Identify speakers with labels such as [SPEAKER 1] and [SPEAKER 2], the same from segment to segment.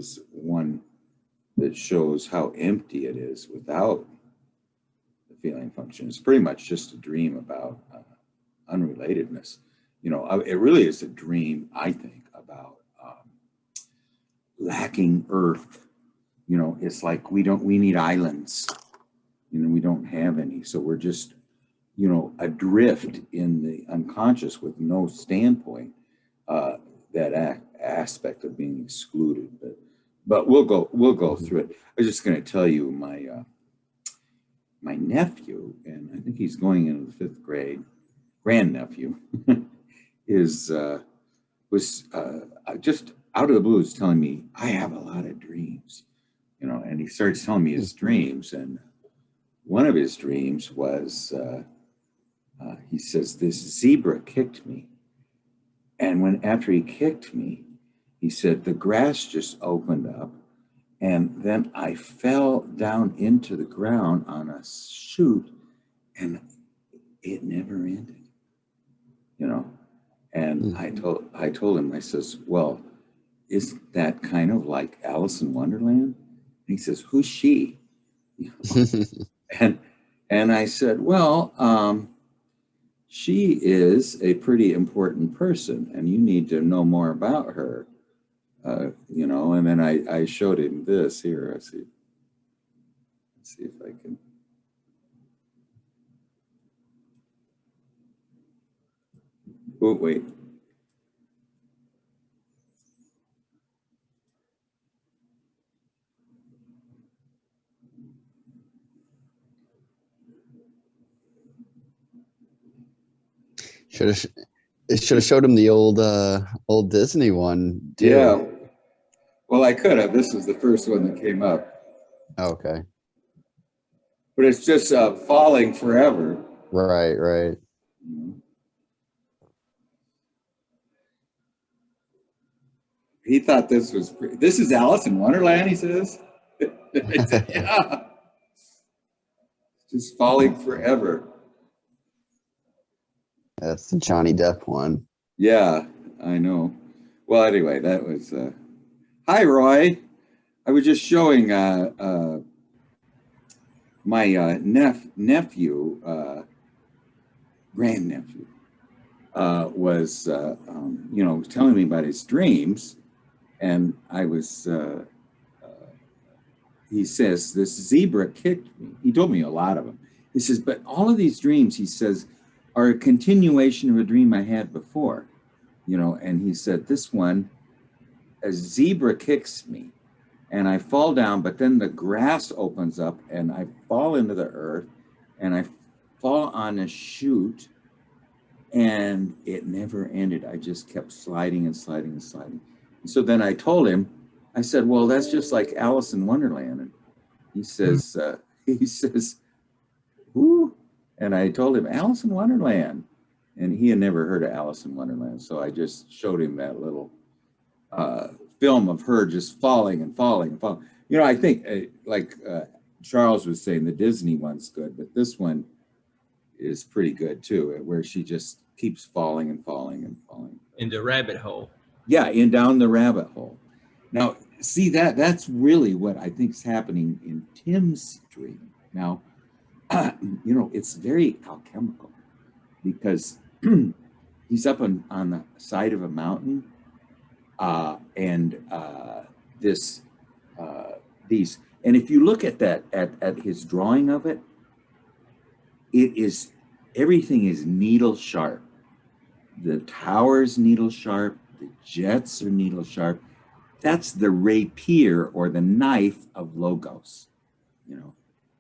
[SPEAKER 1] is one that shows how empty it is without the feeling function. It's pretty much just a dream about unrelatedness. It really is a dream, I think, about lacking earth. It's like we need islands. We don't have any. So we're just, adrift in the unconscious with no standpoint, that aspect of being excluded. But we'll go through it. I was just going to tell you my nephew, and I think he's going into the 5th grade, grandnephew, was just out of the blue is telling me, I have a lot of dreams, and he starts telling me his dreams. And one of his dreams was, he says, this zebra kicked me. And after he kicked me, he said, the grass just opened up, and then I fell down into the ground on a chute, and it never ended, And I told him, I says, well, isn't that kind of like Alice in Wonderland? And he says, who's she? And I said, well, she is a pretty important person, and you need to know more about her. And then I showed him this here. Let's see if I can. Oh, wait.
[SPEAKER 2] It should have showed him the old Disney one too.
[SPEAKER 1] Yeah. Well, I could have. This was the first one that came up.
[SPEAKER 2] Okay.
[SPEAKER 1] But it's just falling forever.
[SPEAKER 2] Right.
[SPEAKER 1] He thought this is Alice in Wonderland, he says. I said, yeah. Just falling forever.
[SPEAKER 2] That's the Johnny Depp one.
[SPEAKER 1] Yeah, I know. Well, anyway, that was... Hi, Roy. I was just showing my nephew, grandnephew, was telling me about his dreams, and I was... he says, this zebra kicked me. He told me a lot of them. He says, but all of these dreams, he says, are a continuation of a dream I had before, and he said, this one, a zebra kicks me and I fall down, but then the grass opens up and I fall into the earth and I fall on a chute, and it never ended. I just kept sliding and sliding and sliding. And so then I told him, I said, well, that's just like Alice in Wonderland. And he says, who? And I told him, Alice in Wonderland. And he had never heard of Alice in Wonderland. So I just showed him that little film of her just falling and falling and falling. I think, like Charles was saying, the Disney one's good, but this one is pretty good too, where she just keeps falling and falling and falling.
[SPEAKER 3] In the rabbit hole.
[SPEAKER 1] Yeah, down the rabbit hole. Now, see, that's really what I think is happening in Tim's dream. Now, it's very alchemical, because he's up on the side of a mountain, and if you look at that, at his drawing of it, everything is needle sharp. The tower's needle sharp, the jets are needle sharp. That's the rapier or the knife of Logos,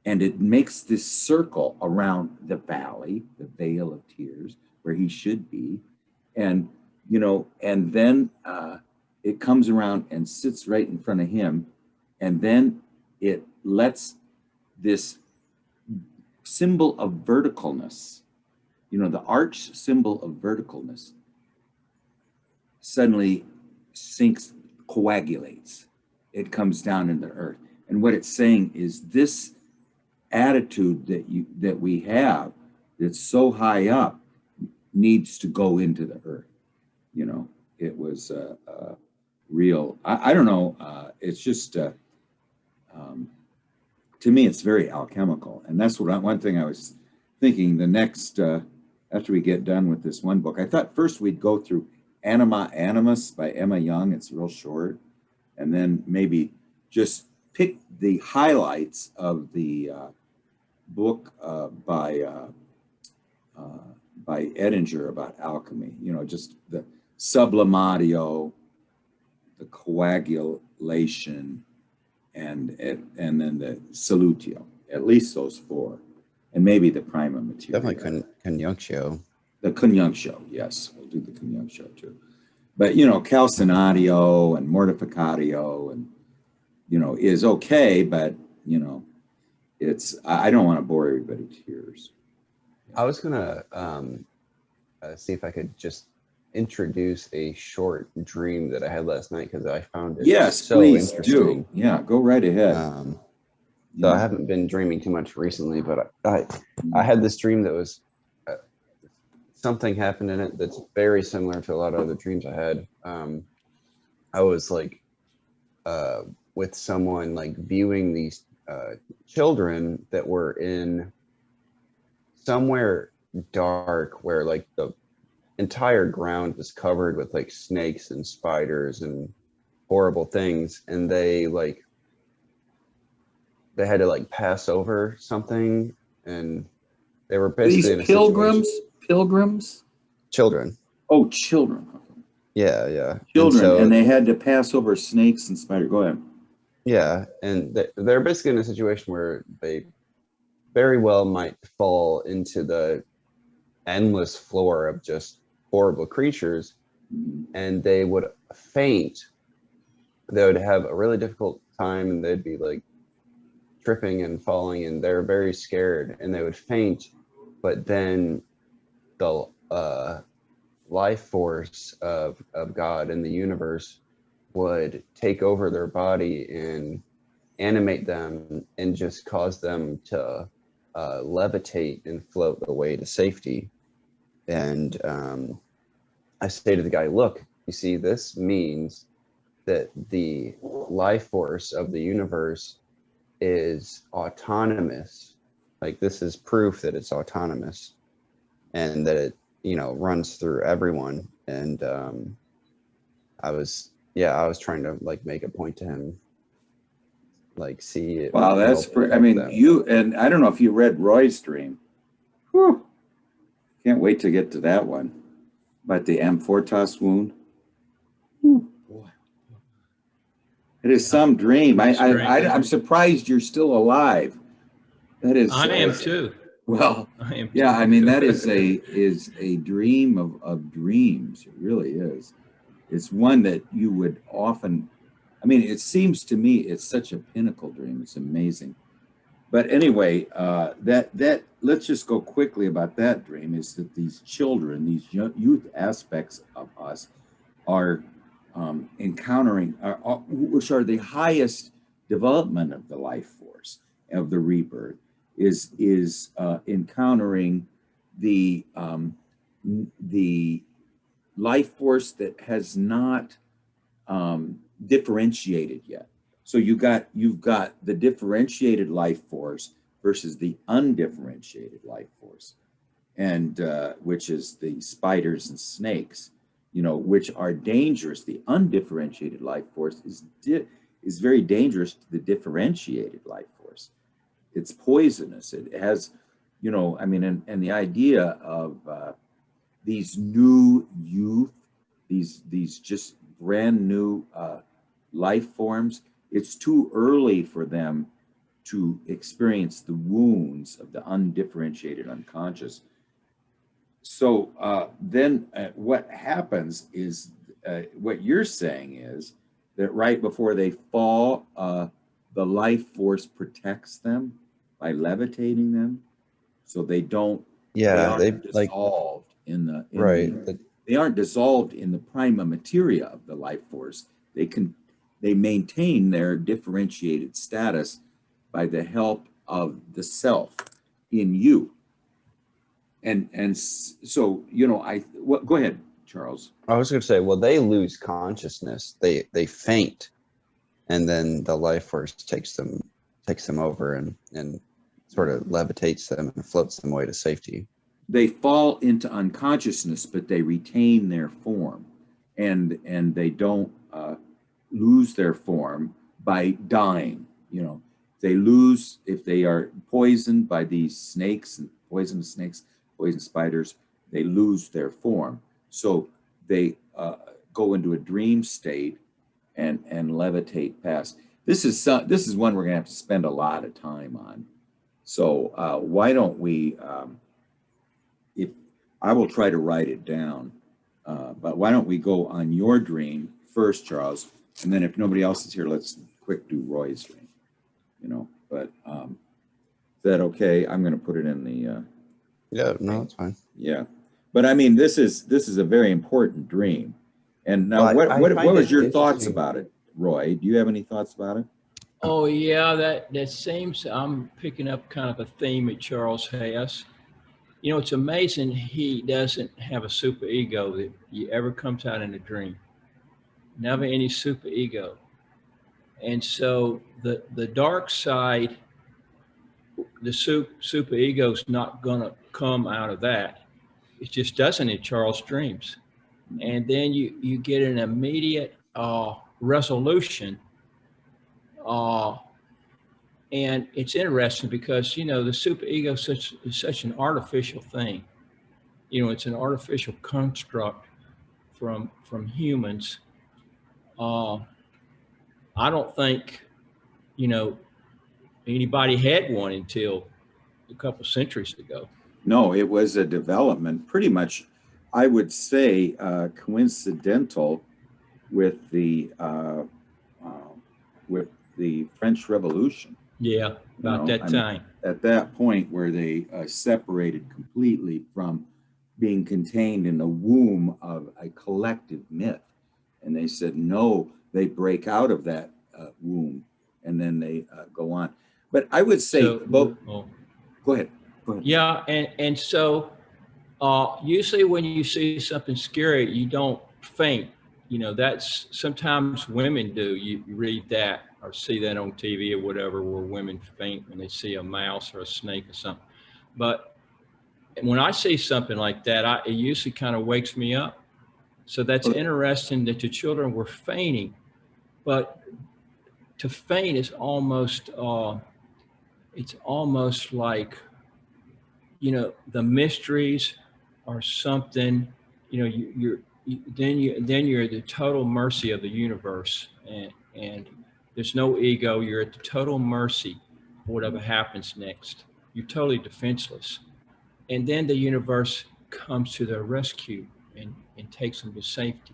[SPEAKER 1] and it makes this circle around the valley, the Vale of Tears, where he should be. And, and then it comes around and sits right in front of him. And then it lets this symbol of verticalness, the arch symbol of verticalness, suddenly coagulates. It comes down into the earth. And what it's saying is this attitude that we have that's so high up needs to go into the earth. It was real. I don't know it's just to me, it's very alchemical, and that's one thing I was thinking. The next after we get done with this one book, I thought first we'd go through Anima Animus by Emma Young. It's real short, and then maybe just pick the highlights of the book by Edinger about alchemy. You know, just the sublimatio, the coagulation, and then the solutio. At least those four, and maybe the prima materia.
[SPEAKER 2] Definitely conjunctio.
[SPEAKER 1] The conjunctio, yes, we'll do the conjunctio too. But you know, calcinatio and mortificatio, and you know, is okay, but you know, I don't want to bore everybody to tears.
[SPEAKER 2] I was gonna see if I could just introduce a short dream that I had last night because I found it so
[SPEAKER 1] please
[SPEAKER 2] interesting.
[SPEAKER 1] Do. Yeah, go right ahead.
[SPEAKER 2] So I haven't been dreaming too much recently, but I had this dream that was something happened in it that's very similar to a lot of other dreams I had. I was like with someone like viewing these children that were in somewhere dark where like the entire ground was covered with like snakes and spiders and horrible things, and they had to like pass over something, and they were basically
[SPEAKER 1] these pilgrims
[SPEAKER 2] children.
[SPEAKER 1] Oh, children.
[SPEAKER 2] Yeah
[SPEAKER 1] Children, and they had to pass over snakes and spiders. Go ahead.
[SPEAKER 2] Yeah, and they're basically in a situation where they very well might fall into the endless floor of just horrible creatures, and they would faint. They would have a really difficult time, and they'd be like tripping and falling, and they're very scared, and they would faint. But then the life force of God in the universe would take over their body and animate them and just cause them to levitate and float away to safety. And I say to the guy, look, you see, this means that the life force of the universe is autonomous. Like, this is proof that it's autonomous and that it, you know, runs through everyone. And I was trying to like make a point to him, like, see it.
[SPEAKER 1] Wow, that's I mean, and I don't know if you read Roy's dream. Whew. Can't wait to get to that one. But the Amfortas wound. Whew. It is some dream. I'm surprised you're still alive. That is.
[SPEAKER 3] I am too.
[SPEAKER 1] Well,
[SPEAKER 3] I am.
[SPEAKER 1] Yeah, I mean, that is a dream of dreams. It really is. It's one that you would often. I mean, it seems to me it's such a pinnacle dream. It's amazing. But anyway, that let's just go quickly about that dream. Is that these children, these youth aspects of us, are encountering, which are the highest development of the life force of the rebirth, is encountering the life force that has not differentiated yet. So you've got the differentiated life force versus the undifferentiated life force, and which is the spiders and snakes, you know, which are dangerous. The undifferentiated life force is very dangerous to the differentiated life force. It's poisonous. It has, you know, I mean, and the idea of these new youth, these just brand new life forms, it's too early for them to experience the wounds of the undifferentiated unconscious. So then what happens is, what you're saying is that right before they fall, the life force protects them by levitating them, so they don't.
[SPEAKER 2] Yeah,
[SPEAKER 1] they aren't dissolved in the
[SPEAKER 2] right.
[SPEAKER 1] They aren't dissolved in the prima materia of the life force. They maintain their differentiated status by the help of the self in you. And so, you know, go ahead, Charles.
[SPEAKER 2] I was going to say, well, they lose consciousness. They faint, and then the life force takes them over and sort of levitates them and floats them away to safety.
[SPEAKER 1] They fall into unconsciousness, but they retain their form, and they don't lose their form by dying. You know, they lose if they are poisoned by these snakes and poisonous snakes, poison spiders. They lose their form, so they go into a dream state and levitate past. This is one we're gonna have to spend a lot of time on. So why don't we? If I will try to write it down, but why don't we go on your dream first, Charles, and then if nobody else is here, let's quick do Roy's dream. You know, but is that okay? I'm going to put it in the.
[SPEAKER 2] Yeah, no, it's fine.
[SPEAKER 1] Yeah, but I mean, this is a very important dream. And now,
[SPEAKER 2] Well,
[SPEAKER 1] what
[SPEAKER 2] find
[SPEAKER 1] was
[SPEAKER 2] it
[SPEAKER 1] your thoughts
[SPEAKER 2] interesting.
[SPEAKER 1] about it, Roy? Do you have any thoughts about it?
[SPEAKER 3] Oh yeah, that seems I'm picking up kind of a theme that Charles has. You know, it's amazing he doesn't have a super ego that ever comes out in a dream. Never any super ego. And so the dark side, the super ego's not gonna come out of that. It just doesn't in Charles' dreams. And then you get an immediate resolution. And it's interesting because, you know, the superego is such an artificial thing. You know, it's an artificial construct from humans. I don't think, you know, anybody had one until a couple centuries ago.
[SPEAKER 1] No, it was a development, pretty much, I would say, coincidental with the French Revolution.
[SPEAKER 3] Yeah, about that time.
[SPEAKER 1] At that point where they separated completely from being contained in the womb of a collective myth. And they said, no, they break out of that womb and then they go on. But I would say, go ahead.
[SPEAKER 3] Yeah, and so usually when you see something scary, you don't faint. You know, that's sometimes women do. You read that or see that on TV or whatever, where women faint when they see a mouse or a snake or something. But when I see something like that, it usually kind of wakes me up. So that's interesting that the children were fainting, but to faint is almost, it's almost like, you know, the mysteries are something, you know, then you're at the total mercy of the universe, and there's no ego. You're at the total mercy of whatever happens next. You're totally defenseless, and then the universe comes to their rescue and takes them to safety.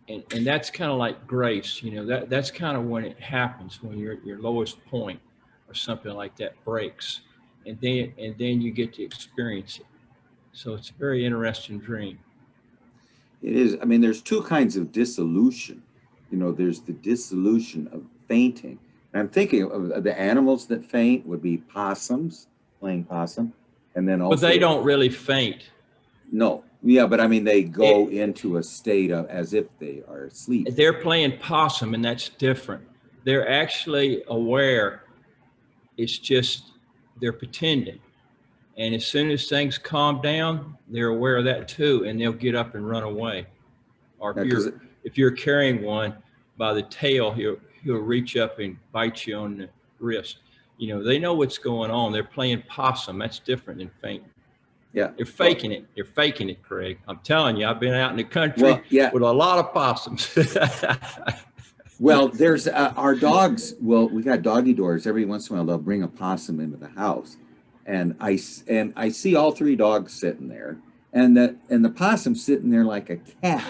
[SPEAKER 3] And that's kind of like grace, you know, that's kind of when it happens, when you're at your lowest point or something like that breaks, and then you get to experience it. So it's a very interesting dream.
[SPEAKER 1] It is. I mean, there's two kinds of dissolution. You know, there's the dissolution of fainting. And I'm thinking of the animals that faint would be possums, playing possum, and then also.
[SPEAKER 3] But they don't really faint.
[SPEAKER 1] No, yeah, but I mean, they go into a state of as if they are asleep.
[SPEAKER 3] They're playing possum, and that's different. They're actually aware. It's just they're pretending. And as soon as things calm down, they're aware of that too, and they'll get up and run away. Or if you're carrying one by the tail, he'll reach up and bite you on the wrist. You know, they know what's going on. They're playing possum. That's different than fainting.
[SPEAKER 1] Yeah,
[SPEAKER 3] they're faking it. They're faking it, Craig. I'm telling you, I've been out in the country with a lot of possums.
[SPEAKER 1] Well, there's our dogs. Well, we got doggy doors. Every once in a while, they'll bring a possum into the house. And I see all three dogs sitting there, and the possum sitting there like a cat.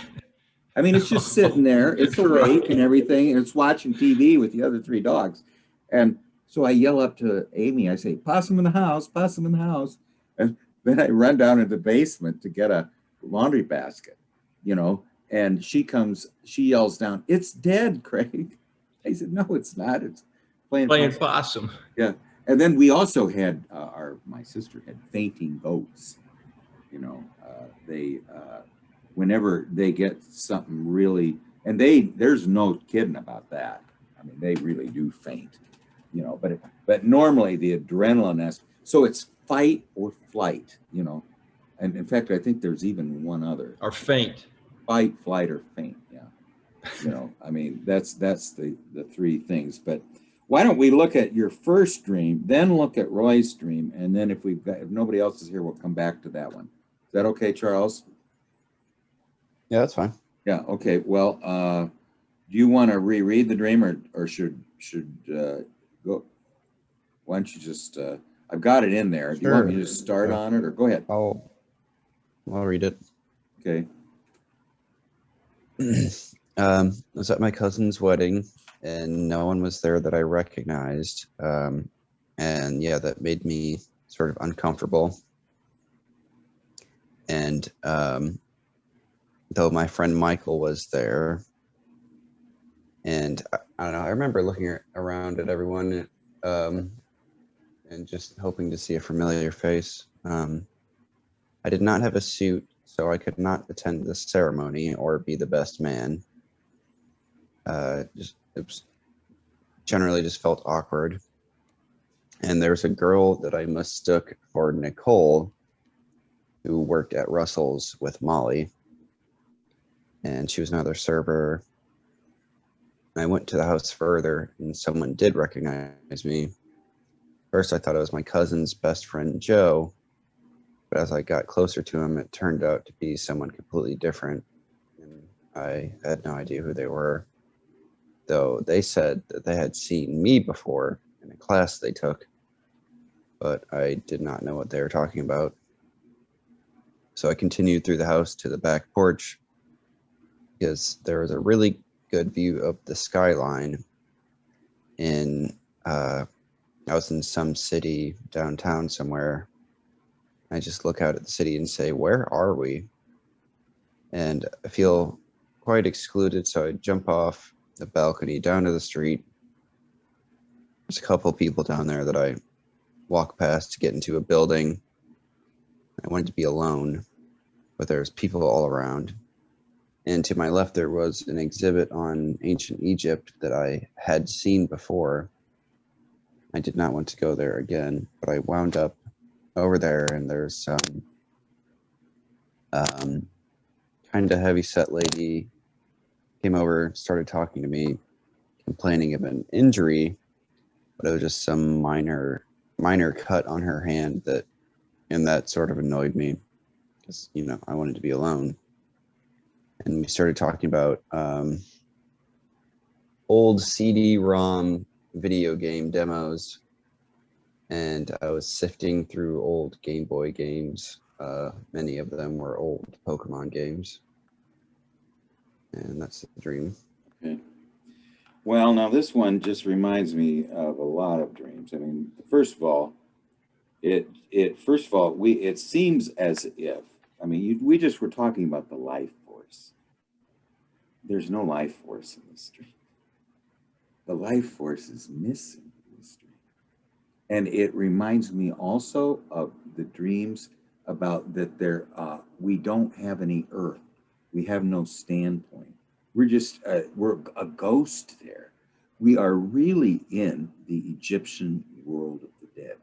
[SPEAKER 1] I mean, it's just sitting there. It's awake and everything, and it's watching TV with the other three dogs. And so I yell up to Amy. I say, "Possum in the house! Possum in the house!" And then I run down into the basement to get a laundry basket, you know. And she yells down, "It's dead, Craig." I said, "No, it's not. It's playing
[SPEAKER 3] possum."
[SPEAKER 1] Yeah. And then we also had my sister had fainting goats. You know, they whenever they get something really, and there's no kidding about that. I mean, they really do faint, you know, but normally the adrenaline so it's fight or flight, you know. And in fact, I think there's even one other.
[SPEAKER 3] Or faint.
[SPEAKER 1] Fight, flight, or faint. Yeah. You know, I mean, that's the three things. But why don't we look at your first dream, then look at Roy's dream, and then if nobody else is here, we'll come back to that one. Is that okay, Charles?
[SPEAKER 2] Yeah, that's fine.
[SPEAKER 1] Yeah. Okay. Well, do you want to reread the dream, or should go? Why don't you just? I've got it in there. Do you want me to just start on it, or go ahead?
[SPEAKER 2] I'll read it.
[SPEAKER 1] Okay.
[SPEAKER 2] I was at my cousin's wedding, and no one was there that I recognized. And yeah, that made me sort of uncomfortable. And though my friend Michael was there, and I don't know, I remember looking around at everyone and just hoping to see a familiar face. I did not have a suit, so I could not attend the ceremony or be the best man. It was generally just felt awkward. And there was a girl that I mistook for Nicole, who worked at Russell's with Molly, and she was another server. And I went to the house further, and someone did recognize me. First, I thought it was my cousin's best friend, Joe, but as I got closer to him, it turned out to be someone completely different, and I had no idea who they were, though they said that they had seen me before in a class they took, but I did not know what they were talking about. So I continued through the house to the back porch because there was a really good view of the skyline I was in some city downtown somewhere. I just look out at the city and say, where are we? And I feel quite excluded, so I jump off the balcony down to the street. There's a couple people down there that I walk past to get into a building. I wanted to be alone, but there's people all around. And to my left, there was an exhibit on ancient Egypt that I had seen before. I did not want to go there again, but I wound up over there, and there's some kind of heavy-set lady came over, started talking to me, complaining of an injury, but it was just some minor cut on her hand that sort of annoyed me because, you know, I wanted to be alone. And we started talking about old CD-ROM video game demos, and I was sifting through old Game Boy games. Many of them were old Pokemon games, and that's the dream.
[SPEAKER 1] Okay. Well, now this one just reminds me of a lot of dreams. I mean, first of all, it seems as if, I mean, we just were talking about the life force. There's no life force in this dream. The life force is missing in this dream. And it reminds me also of the dreams about that we don't have any earth. We have no standpoint. We're just, we're a ghost there. We are really in the Egyptian world of the dead,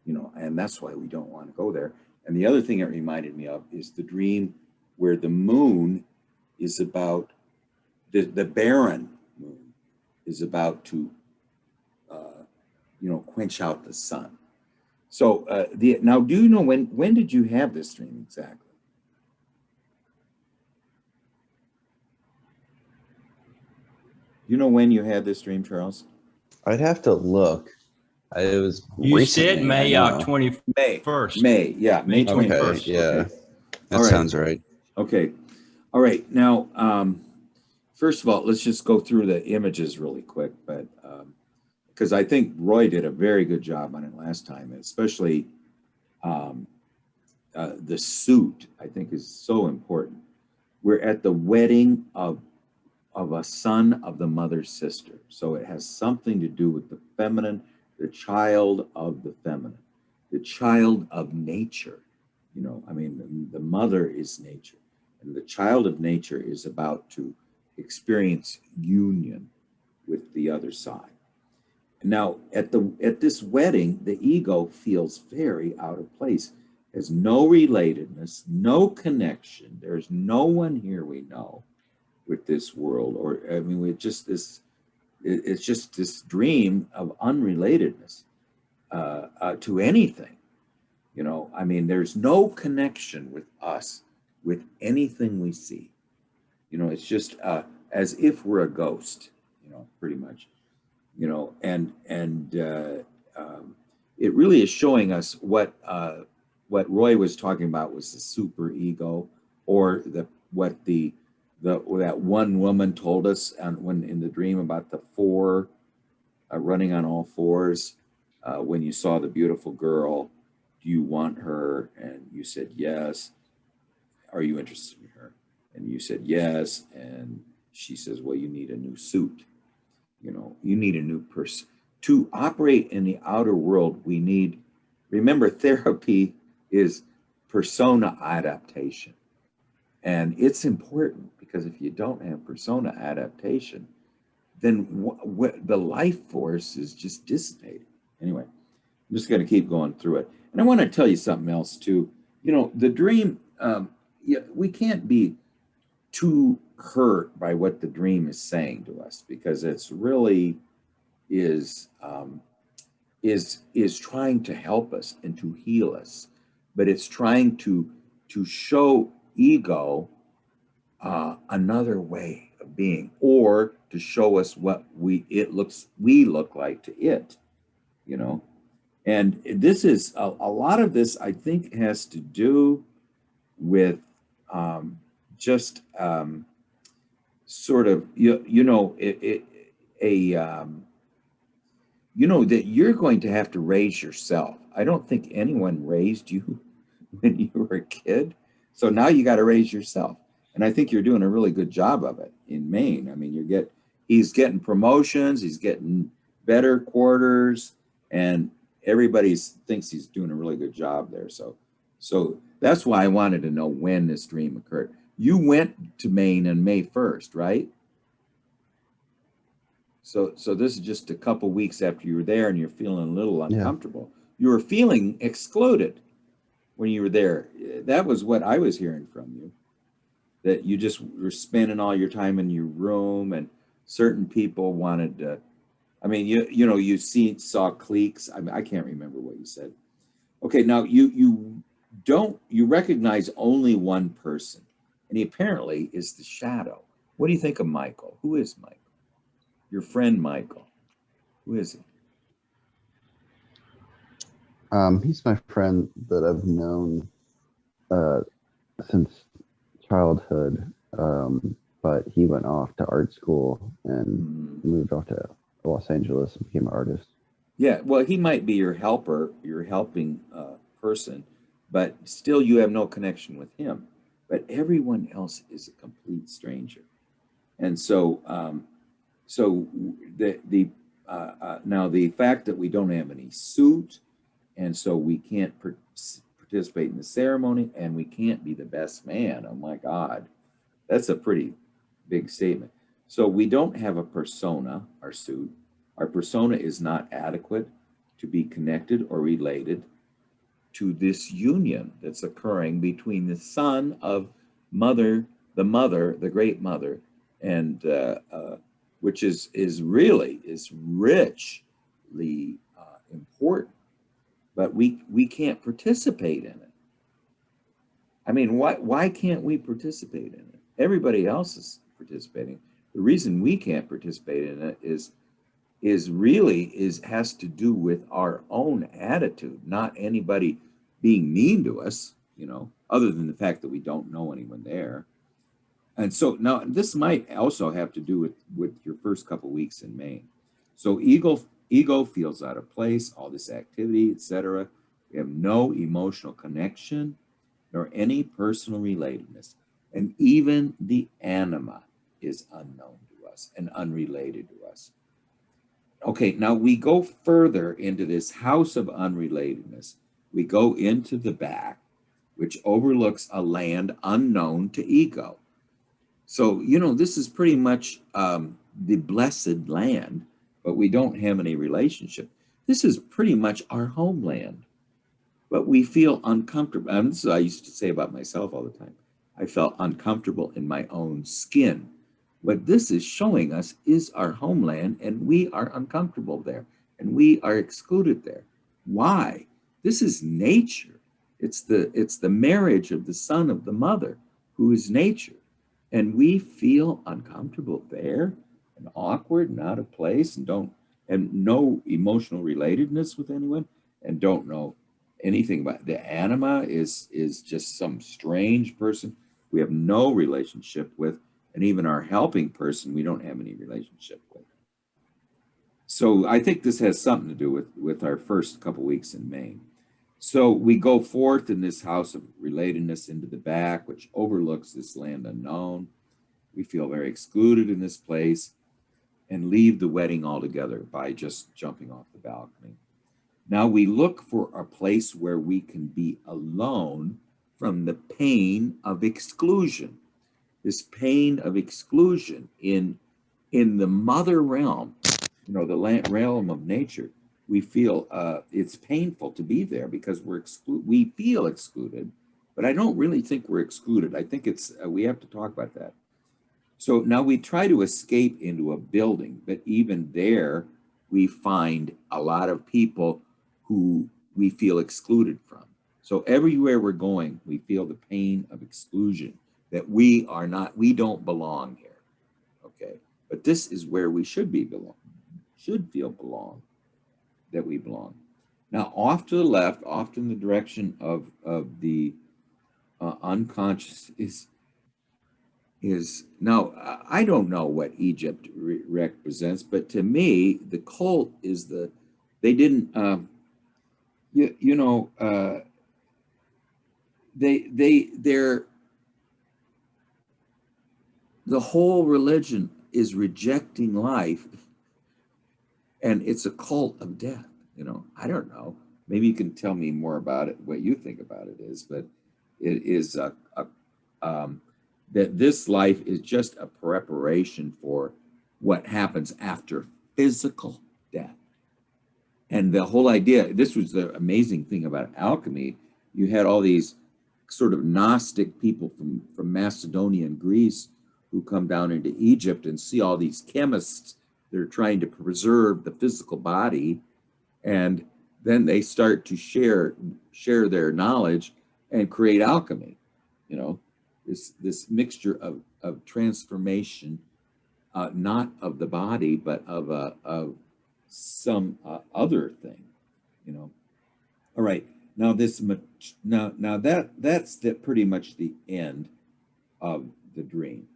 [SPEAKER 1] you know, and that's why we don't want to go there. And the other thing it reminded me of is the dream where the moon is about, the barren moon is about to, you know, quench out the sun. So now, do you know when did you have this dream exactly? You know when you had this dream, Charles?
[SPEAKER 2] I'd have to look. It was
[SPEAKER 3] You
[SPEAKER 2] recently,
[SPEAKER 3] said May 21st.
[SPEAKER 1] May, yeah, May 21st.
[SPEAKER 2] Okay, yeah,
[SPEAKER 1] okay.
[SPEAKER 2] That sounds right.
[SPEAKER 1] Okay, all right. Now, first of all, let's just go through the images really quick, but because I think Roy did a very good job on it last time, especially the suit, I think, is so important. We're at the wedding of a son of the mother's sister. So it has something to do with the feminine, the child of the feminine, the child of nature. You know, I mean, the mother is nature, and the child of nature is about to experience union with the other side. Now, at this wedding, the ego feels very out of place. There's no relatedness, no connection. There's no one here we know with this world, or I mean, it's just this dream of unrelatedness to anything. You know, I mean, there's no connection with us, with anything we see. You know, it's just as if we're a ghost. You know, pretty much. You know, it really is showing us what Roy was talking about was the super ego, or that one woman told us when in the dream about the four running on all fours. When you saw the beautiful girl, do you want her? And you said yes. Are you interested in her? And you said yes. And she says, well, you need a new suit. You know, you need a new person to operate in the outer world. We need, remember, therapy is persona adaptation. And it's important because if you don't have persona adaptation, then the life force is just dissipated. Anyway, I'm just going to keep going through it. And I want to tell you something else too. You know, the dream, we can't be too hurt by what the dream is saying to us, because it's really is trying to help us and to heal us, but it's trying to show ego another way of being, or to show us what we look like to it, you know. And this is a lot of this, I think, has to do with just sort of you know that you're going to have to raise yourself. I don't think anyone raised you when you were a kid, so now you got to raise yourself. And I think you're doing a really good job of it in Maine. I mean, he's getting promotions, he's getting better quarters, and everybody thinks he's doing a really good job there. So that's why I wanted to know when this dream occurred. You went to Maine on May 1st, right? So this is just a couple weeks after you were there, and you're feeling a little uncomfortable. Yeah. You were feeling excluded when you were there. That was what I was hearing from you, that you just were spending all your time in your room, and certain people wanted to, I mean, you saw cliques. I mean, I can't remember what you said. Okay, now you recognize only one person, and he apparently is the shadow. What do you think of Michael? Who is Michael? Your friend Michael. Who is he?
[SPEAKER 2] He's my friend that I've known since childhood, but he went off to art school and moved off to Los Angeles and became an artist.
[SPEAKER 1] Yeah, well, he might be your helper, your helping person, but still you have no connection with him. But everyone else is a complete stranger. And so now the fact that we don't have any suit, and so we can't participate in the ceremony, and we can't be the best man. Oh my God, that's a pretty big statement. So we don't have a persona, our suit. Our persona is not adequate to be connected or related to this union that's occurring between the son of the great mother, and which is richly important, but we can't participate in it. I mean, why can't we participate in it? Everybody else is participating. The reason we can't participate in it has to do with our own attitude, not anybody being mean to us, other than the fact that we don't know anyone there. And so now this might also have to do with your first couple weeks in Maine. So ego feels out of place, all this activity, etc. We have no emotional connection nor any personal relatedness. And even the anima is unknown to us and unrelated to us. Okay, now we go further into this house of unrelatedness. We go into the back, which overlooks a land unknown to ego. So, this is pretty much the blessed land, but we don't have any relationship. This is pretty much our homeland, but we feel uncomfortable. And this is what I used to say about myself all the time. I felt uncomfortable in my own skin. What this is showing us is our homeland, and we are uncomfortable there, and we are excluded there. Why? This is nature. It's the marriage of the son of the mother, who is nature. And we feel uncomfortable there and awkward and out of place and don't and no emotional relatedness with anyone and don't know anything about the anima is just some strange person we have no relationship with, and even our helping person we don't have any relationship with. So I think this has something to do with our first couple weeks in Maine. So we go forth in this house of relatedness into the back, which overlooks this land unknown. We feel very excluded in this place and leave the wedding altogether by just jumping off the balcony. Now we look for a place where we can be alone from the pain of exclusion. This pain of exclusion in the mother realm, the realm of nature. We feel it's painful to be there because we feel excluded, but I don't really think we're excluded. I think it's we have to talk about that. So now we try to escape into a building, but even there we find a lot of people who we feel excluded from. So everywhere we're going, we feel the pain of exclusion, that we don't belong here. Okay. But this is where we should feel that we belong. Now, off to the left, off in the direction of the unconscious is now, I don't know what Egypt represents, but to me the cult is they didn't they're the whole religion is rejecting life, and it's a cult of death. I don't know, maybe you can tell me more about it, what you think about it is, but it is that this life is just a preparation for what happens after physical death. And the whole idea, this was the amazing thing about alchemy. You had all these sort of Gnostic people from Macedonia and Greece who come down into Egypt and see all these chemists that are trying to preserve the physical body. And then they start to share their knowledge and create alchemy, this mixture of transformation, not of the body, but of some other thing, All right, now that's pretty much the end of the dream,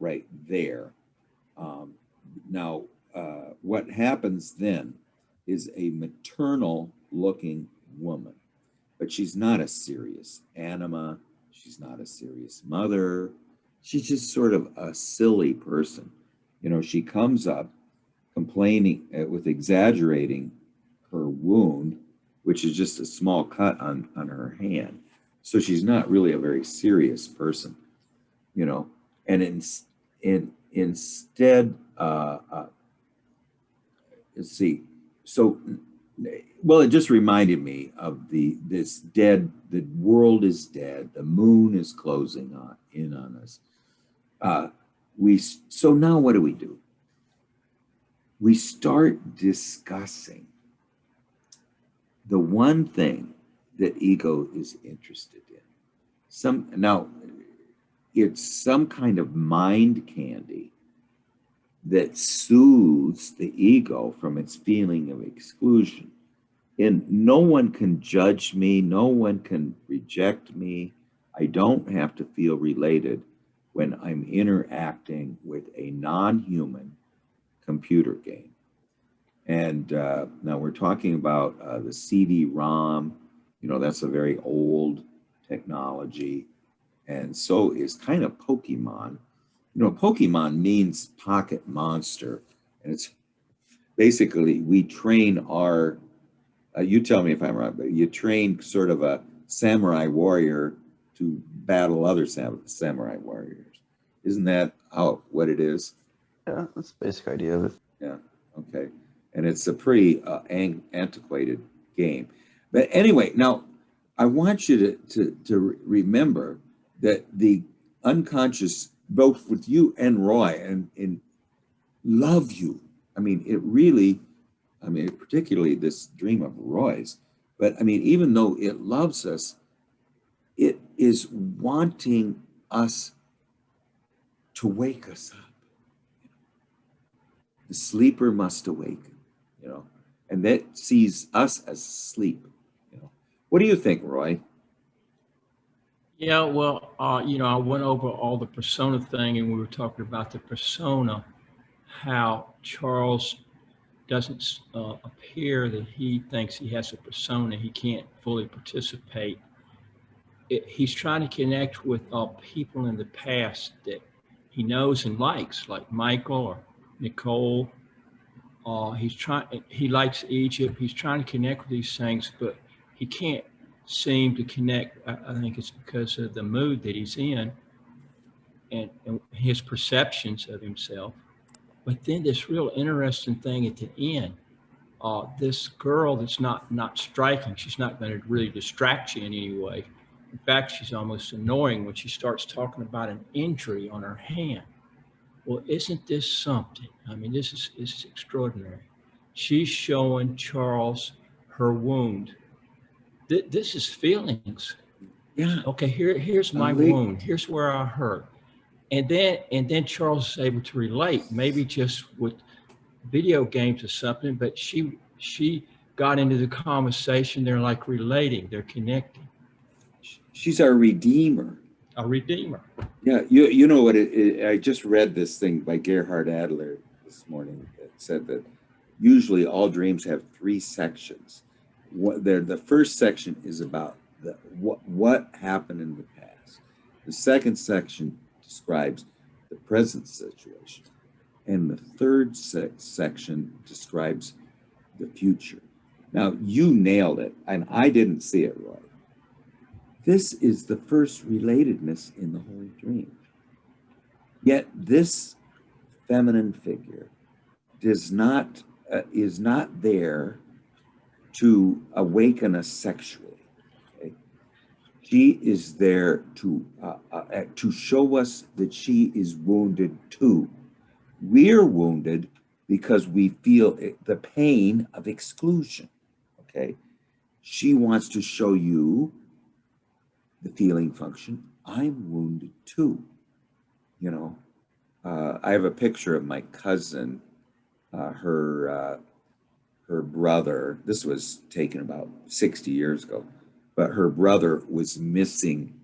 [SPEAKER 1] right there. Now, what happens then is a maternal-looking woman, but she's not a serious anima. She's not a serious mother. She's just sort of a silly person. She comes up complaining with exaggerating her wound, which is just a small cut on her hand. So she's not really a very serious person, and instead, let's see. So, well, it just reminded me of the world is dead. The moon is closing in on us. So now what do? We start discussing the one thing that ego is interested in. It's some kind of mind candy that soothes the ego from its feeling of exclusion. And no one can judge me, no one can reject me. I don't have to feel related when I'm interacting with a non-human computer game. And now we're talking about the CD-ROM. That's a very old technology. And so is kind of Pokemon. Pokemon means pocket monster. And it's basically, we train our, you tell me if I'm wrong, but you train sort of a samurai warrior to battle other samurai warriors. Isn't that what it is?
[SPEAKER 2] Yeah, that's the basic idea of it.
[SPEAKER 1] Yeah. Okay. And it's a pretty antiquated game. But anyway, now I want you to remember that the unconscious, both with you and Roy, and love you. I mean, it really, I mean, particularly this dream of Roy's, but I mean, even though it loves us, it is wanting us to wake us up. The sleeper must awaken, you know, and that sees us as asleep, you know. What do you think, Roy?
[SPEAKER 3] Yeah, well, I went over all the persona thing, and we were talking about the persona, how Charles doesn't appear that he thinks he has a persona. He can't fully participate. He's trying to connect with people in the past that he knows and likes, like Michael or Nicole. He likes Egypt. He's trying to connect with these things, but he can't seem to connect. I think it's because of the mood that he's in and his perceptions of himself. But then this real interesting thing at the end, this girl that's not striking. She's not going to really distract you in any way. In fact, she's almost annoying when she starts talking about an injury on her hand. Well, isn't this something? I mean, this is extraordinary. She's showing Charles her wound. This is feelings.
[SPEAKER 1] Yeah.
[SPEAKER 3] Okay, here's my wound. Here's where I hurt. And then Charles is able to relate, maybe just with video games or something, but she got into the conversation. They're like relating, they're connecting.
[SPEAKER 1] She's our redeemer.
[SPEAKER 3] A redeemer.
[SPEAKER 1] Yeah, you know what? I just read this thing by Gerhard Adler this morning that said that usually all dreams have three sections. The first section is about what happened in the past. The second section describes the present situation, and the third section describes the future. Now you nailed it, and I didn't see it, Roy. This is the first relatedness in the whole dream. Yet this feminine figure is not there to awaken us sexually. Okay? She is there to show us that she is wounded too. We're wounded because we feel the pain of exclusion. Okay, she wants to show you the feeling function. I'm wounded too. You know, I have a picture of my cousin, her brother. This was taken about 60 years ago, but her brother was missing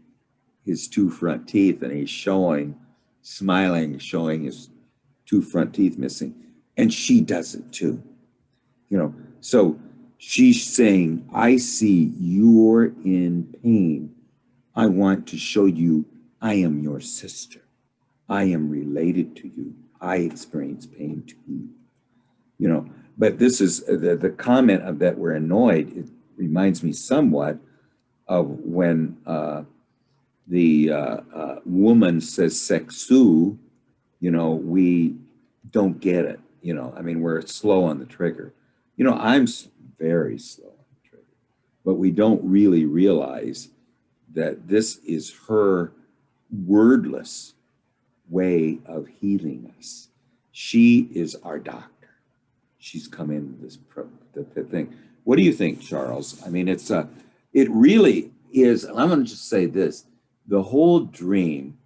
[SPEAKER 1] his two front teeth, and he's smiling, showing his two front teeth missing, and she does it too. You know, so she's saying, I see you're in pain. I want to show you I am your sister. I am related to you. I experience pain too. You know, but this is the comment of that we're annoyed. It reminds me somewhat of when the woman says sexu, you know, we don't get it. You know, I mean, we're slow on the trigger. You know, I'm very slow on the trigger, but we don't really realize that this is her wordless way of healing us. She is our doctor. She's come in this the thing. What do you think, Charles? I mean, it really is. I'm going to just say this: the whole dream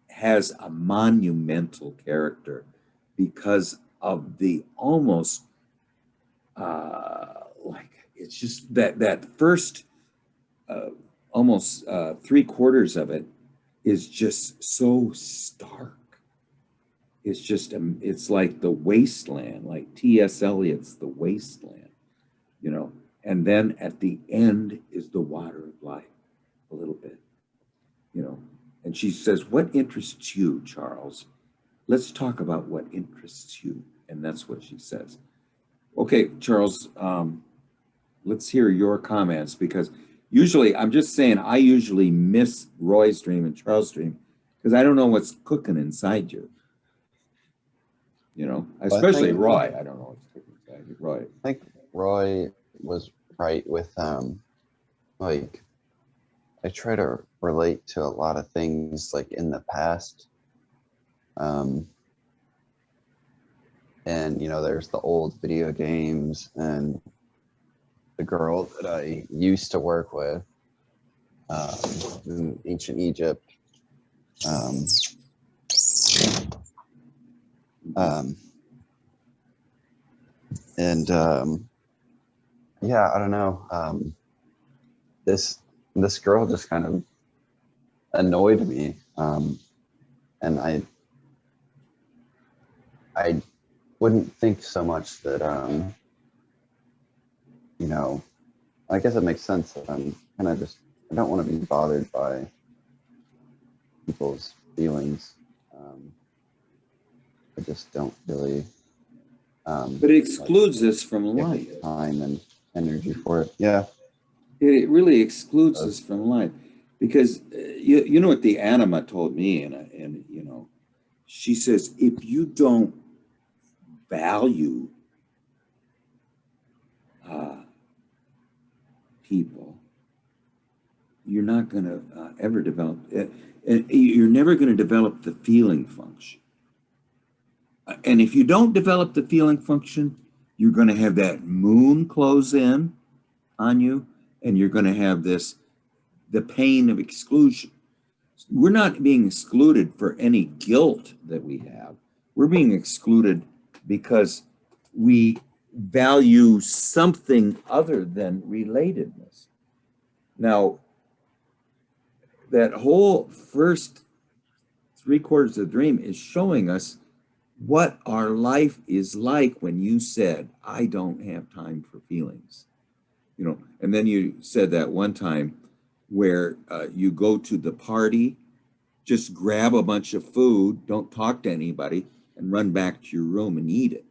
[SPEAKER 1] has a monumental character because of the almost like it's just that first almost 3/4 of it is just so stark. It's just it's like the wasteland, like T.S. Eliot's The Wasteland, you know. And then at the end is the water of life, a little bit, you know. And she says, "What interests you, Charles? Let's talk about what interests you." And that's what she says. Okay, Charles, let's hear your comments, because usually, I'm just saying, I usually miss Roy's dream and Charles' dream because I don't know what's cooking inside you. You know,
[SPEAKER 2] I
[SPEAKER 1] especially
[SPEAKER 2] think-
[SPEAKER 1] Roy. I don't know what's cooking inside you, Roy.
[SPEAKER 2] I think Roy was right with like I try to relate to a lot of things like in the past. And you know, there's the old video games and the girl that I used to work with in ancient Egypt. Yeah, I don't know. This girl just kind of annoyed me, and I wouldn't think so much that you know, I guess it makes sense that I'm kind of just I don't want to be bothered by people's feelings. I just don't really.
[SPEAKER 1] But it excludes us from life.
[SPEAKER 2] Time and energy for it. Yeah.
[SPEAKER 1] It really excludes us from life, because you know what the anima told me, and you know, she says, if you don't value people, you're not going to ever develop, and you're never going to develop the feeling function. And if you don't develop the feeling function, you're going to have that moon close in on you, and you're going to have the pain of exclusion. We're not being excluded for any guilt that we have. We're being excluded because we value something other than relatedness. Now, that whole first 3/4 of the dream is showing us what our life is like when you said, I don't have time for feelings. You know, and then you said that one time where you go to the party, just grab a bunch of food, don't talk to anybody, and run back to your room and eat it.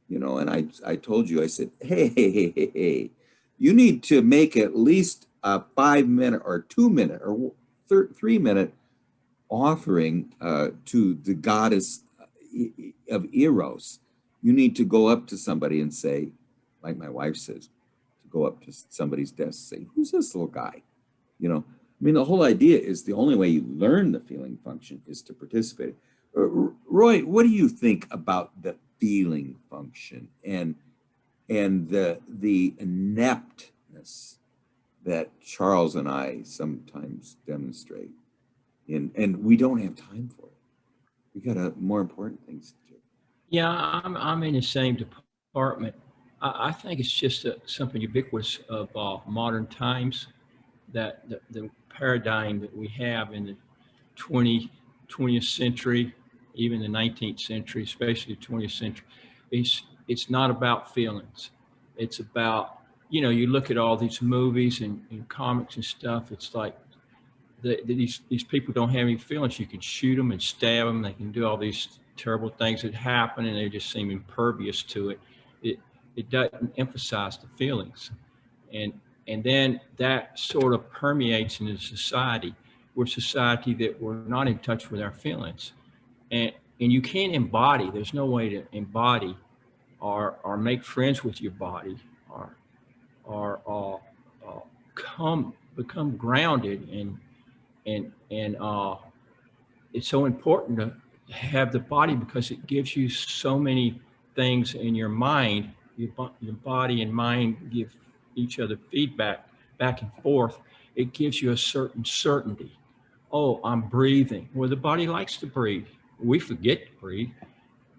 [SPEAKER 1] You know, and I told you, I said, hey, you need to make at least a 5-minute or 2-minute or 3-minute offering to the goddess of Eros. You need to go up to somebody and say, like my wife says, to go up to somebody's desk and say, who's this little guy? You know, I mean, the whole idea is the only way you learn the feeling function is to participate. Roy, what do you think about the feeling function and the ineptness that Charles and I sometimes demonstrate? And we don't have time for it. We got more important things to do.
[SPEAKER 3] Yeah, I'm in the same department. I think it's just something ubiquitous of modern times, that the paradigm that we have in the 20th century, even the 19th century, especially the 20th century, it's not about feelings. It's about, you know, you look at all these movies and comics and stuff, it's like these people don't have any feelings. You can shoot them and stab them. They can do all these terrible things that happen, and they just seem impervious to it. It doesn't emphasize the feelings, and then that sort of permeates into society. We're a society that we're not in touch with our feelings, and you can't embody. There's no way to embody or make friends with your body or become grounded and it's so important to have the body because it gives you so many things in your mind. Your body and mind give each other feedback back and forth. It gives you a certain certainty. Oh, I'm breathing. Well, the body likes to breathe. We forget to breathe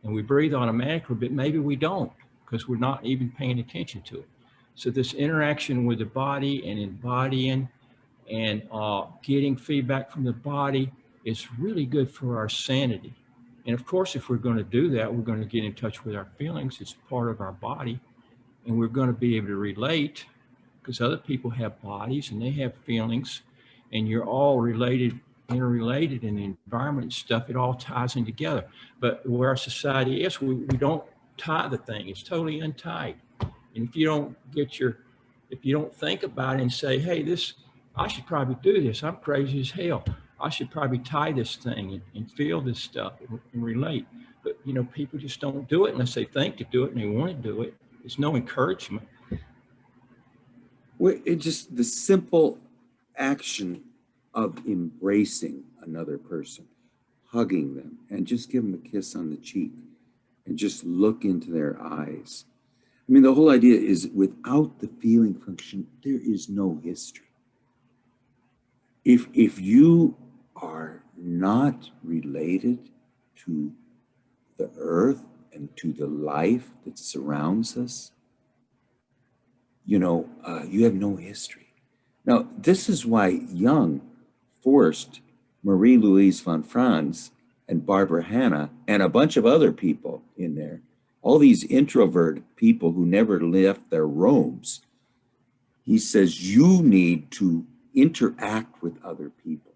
[SPEAKER 3] and we breathe automatically, but maybe we don't because we're not even paying attention to it. So this interaction with the body and embodying and getting feedback from the body is really good for our sanity. And of course, if we're going to do that, we're going to get in touch with our feelings. It's part of our body. And we're going to be able to relate because other people have bodies and they have feelings. And you're all related, interrelated in the environment and stuff. It all ties in together. But where our society is, we don't tie the thing. It's totally untied. And if you don't think about it and say, hey, I should probably do this. I'm crazy as hell. I should probably tie this thing and feel this stuff and relate. But, you know, people just don't do it unless they think to do it and they want to do it. There's no encouragement.
[SPEAKER 1] Well, it just the simple action of embracing another person, hugging them, and just give them a kiss on the cheek and just look into their eyes. I mean, the whole idea is without the feeling function, there is no history. If you are not related to the earth and to the life that surrounds us, you have no history. Now, this is why Jung forced Marie-Louise von Franz and Barbara Hanna and a bunch of other people in there, all these introvert people who never left their rooms. He says, you need to interact with other people.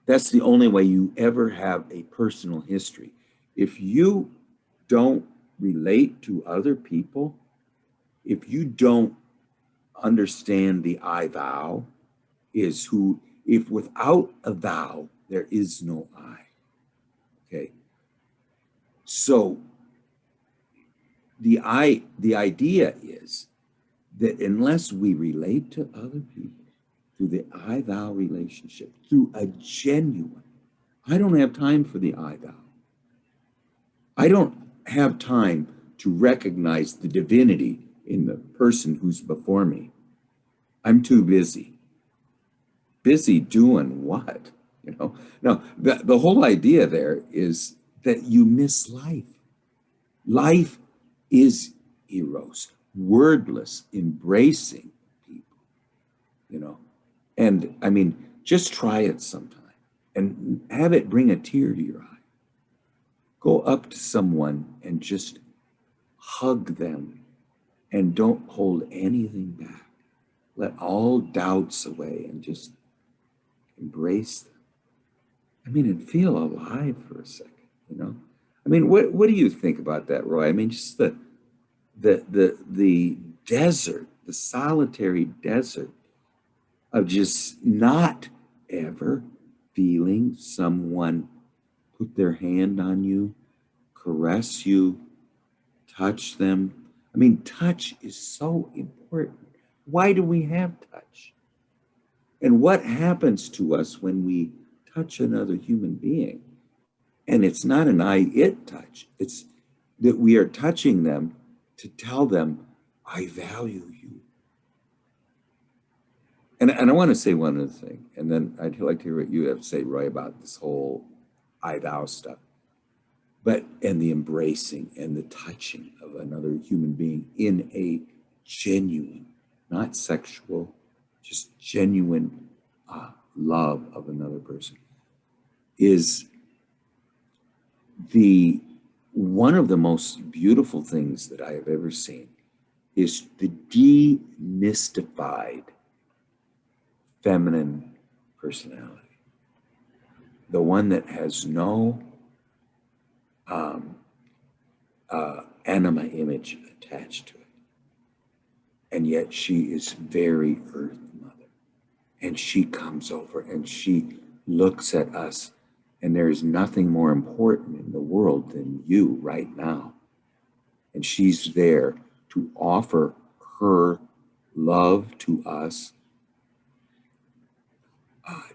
[SPEAKER 1] That's the only way you ever have a personal history. If you don't relate to other people, if you don't understand the I thou is who, if without a thou, there is no I. Okay. So the idea is that unless we relate to other people through the I thou relationship, through a genuine, I don't have time for the I thou. I don't have time to recognize the divinity in the person who's before me. I'm too busy. Busy doing what? No, the whole idea there is that you miss life. Life is eros, wordless, embracing people, and I mean, just try it sometime and have it bring a tear to your eye. Go up to someone and just hug them and don't hold anything back. Let all doubts away and just embrace them. I mean, and feel alive for a second, I mean, what do you think about that, Roy? I mean, just the desert, the solitary desert of just not ever feeling someone put their hand on you, caress you, touch them. I mean, touch is so important. Why do we have touch? And what happens to us when we touch another human being? And it's not an I-it touch. It's that we are touching them to tell them, I value you. And I want to say one other thing, and then I'd like to hear what you have to say, Roy, about this whole I-thou stuff. And the embracing and the touching of another human being in a genuine, not sexual, just genuine love of another person is one of the most beautiful things that I have ever seen is the demystified feminine personality. The one that has no anima image attached to it. And yet she is very Earth Mother. And she comes over and she looks at us, and there is nothing more important in the world than you right now. And she's there to offer her love to us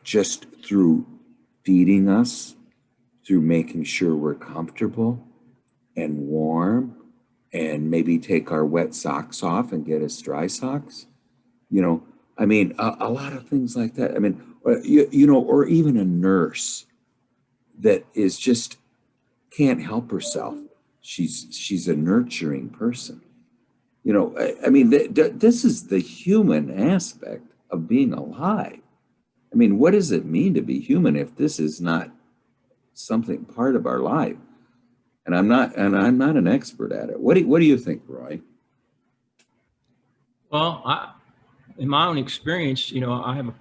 [SPEAKER 1] just through feeding us, through making sure we're comfortable and warm, and maybe take our wet socks off and get us dry socks. I mean, a lot of things like that. I mean, or even a nurse that is just can't help herself. She's a nurturing person. I mean, this is the human aspect of being alive. I mean, what does it mean to be human if this is not something part of our life? And I'm not an expert at it. What do you think, Roy?
[SPEAKER 3] Well, in my own experience, I have a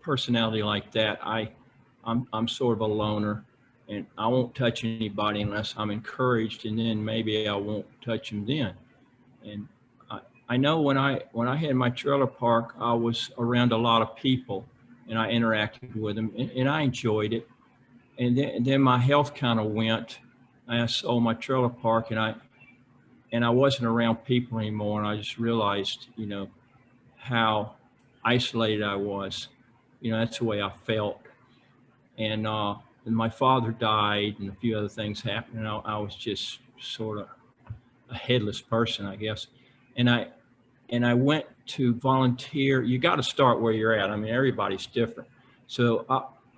[SPEAKER 3] personality like that. I'm sort of a loner, and I won't touch anybody unless I'm encouraged, and then maybe I won't touch them then. And I know when I had my trailer park, I was around a lot of people, and I interacted with them, and I enjoyed it. And then my health kind of went. I sold my trailer park, and I wasn't around people anymore, and I just realized, how isolated I was. That's the way I felt. And my father died, and a few other things happened, and I was just sort of a headless person, I guess. And I went to volunteer. You got to start where you're at. I mean, everybody's different. So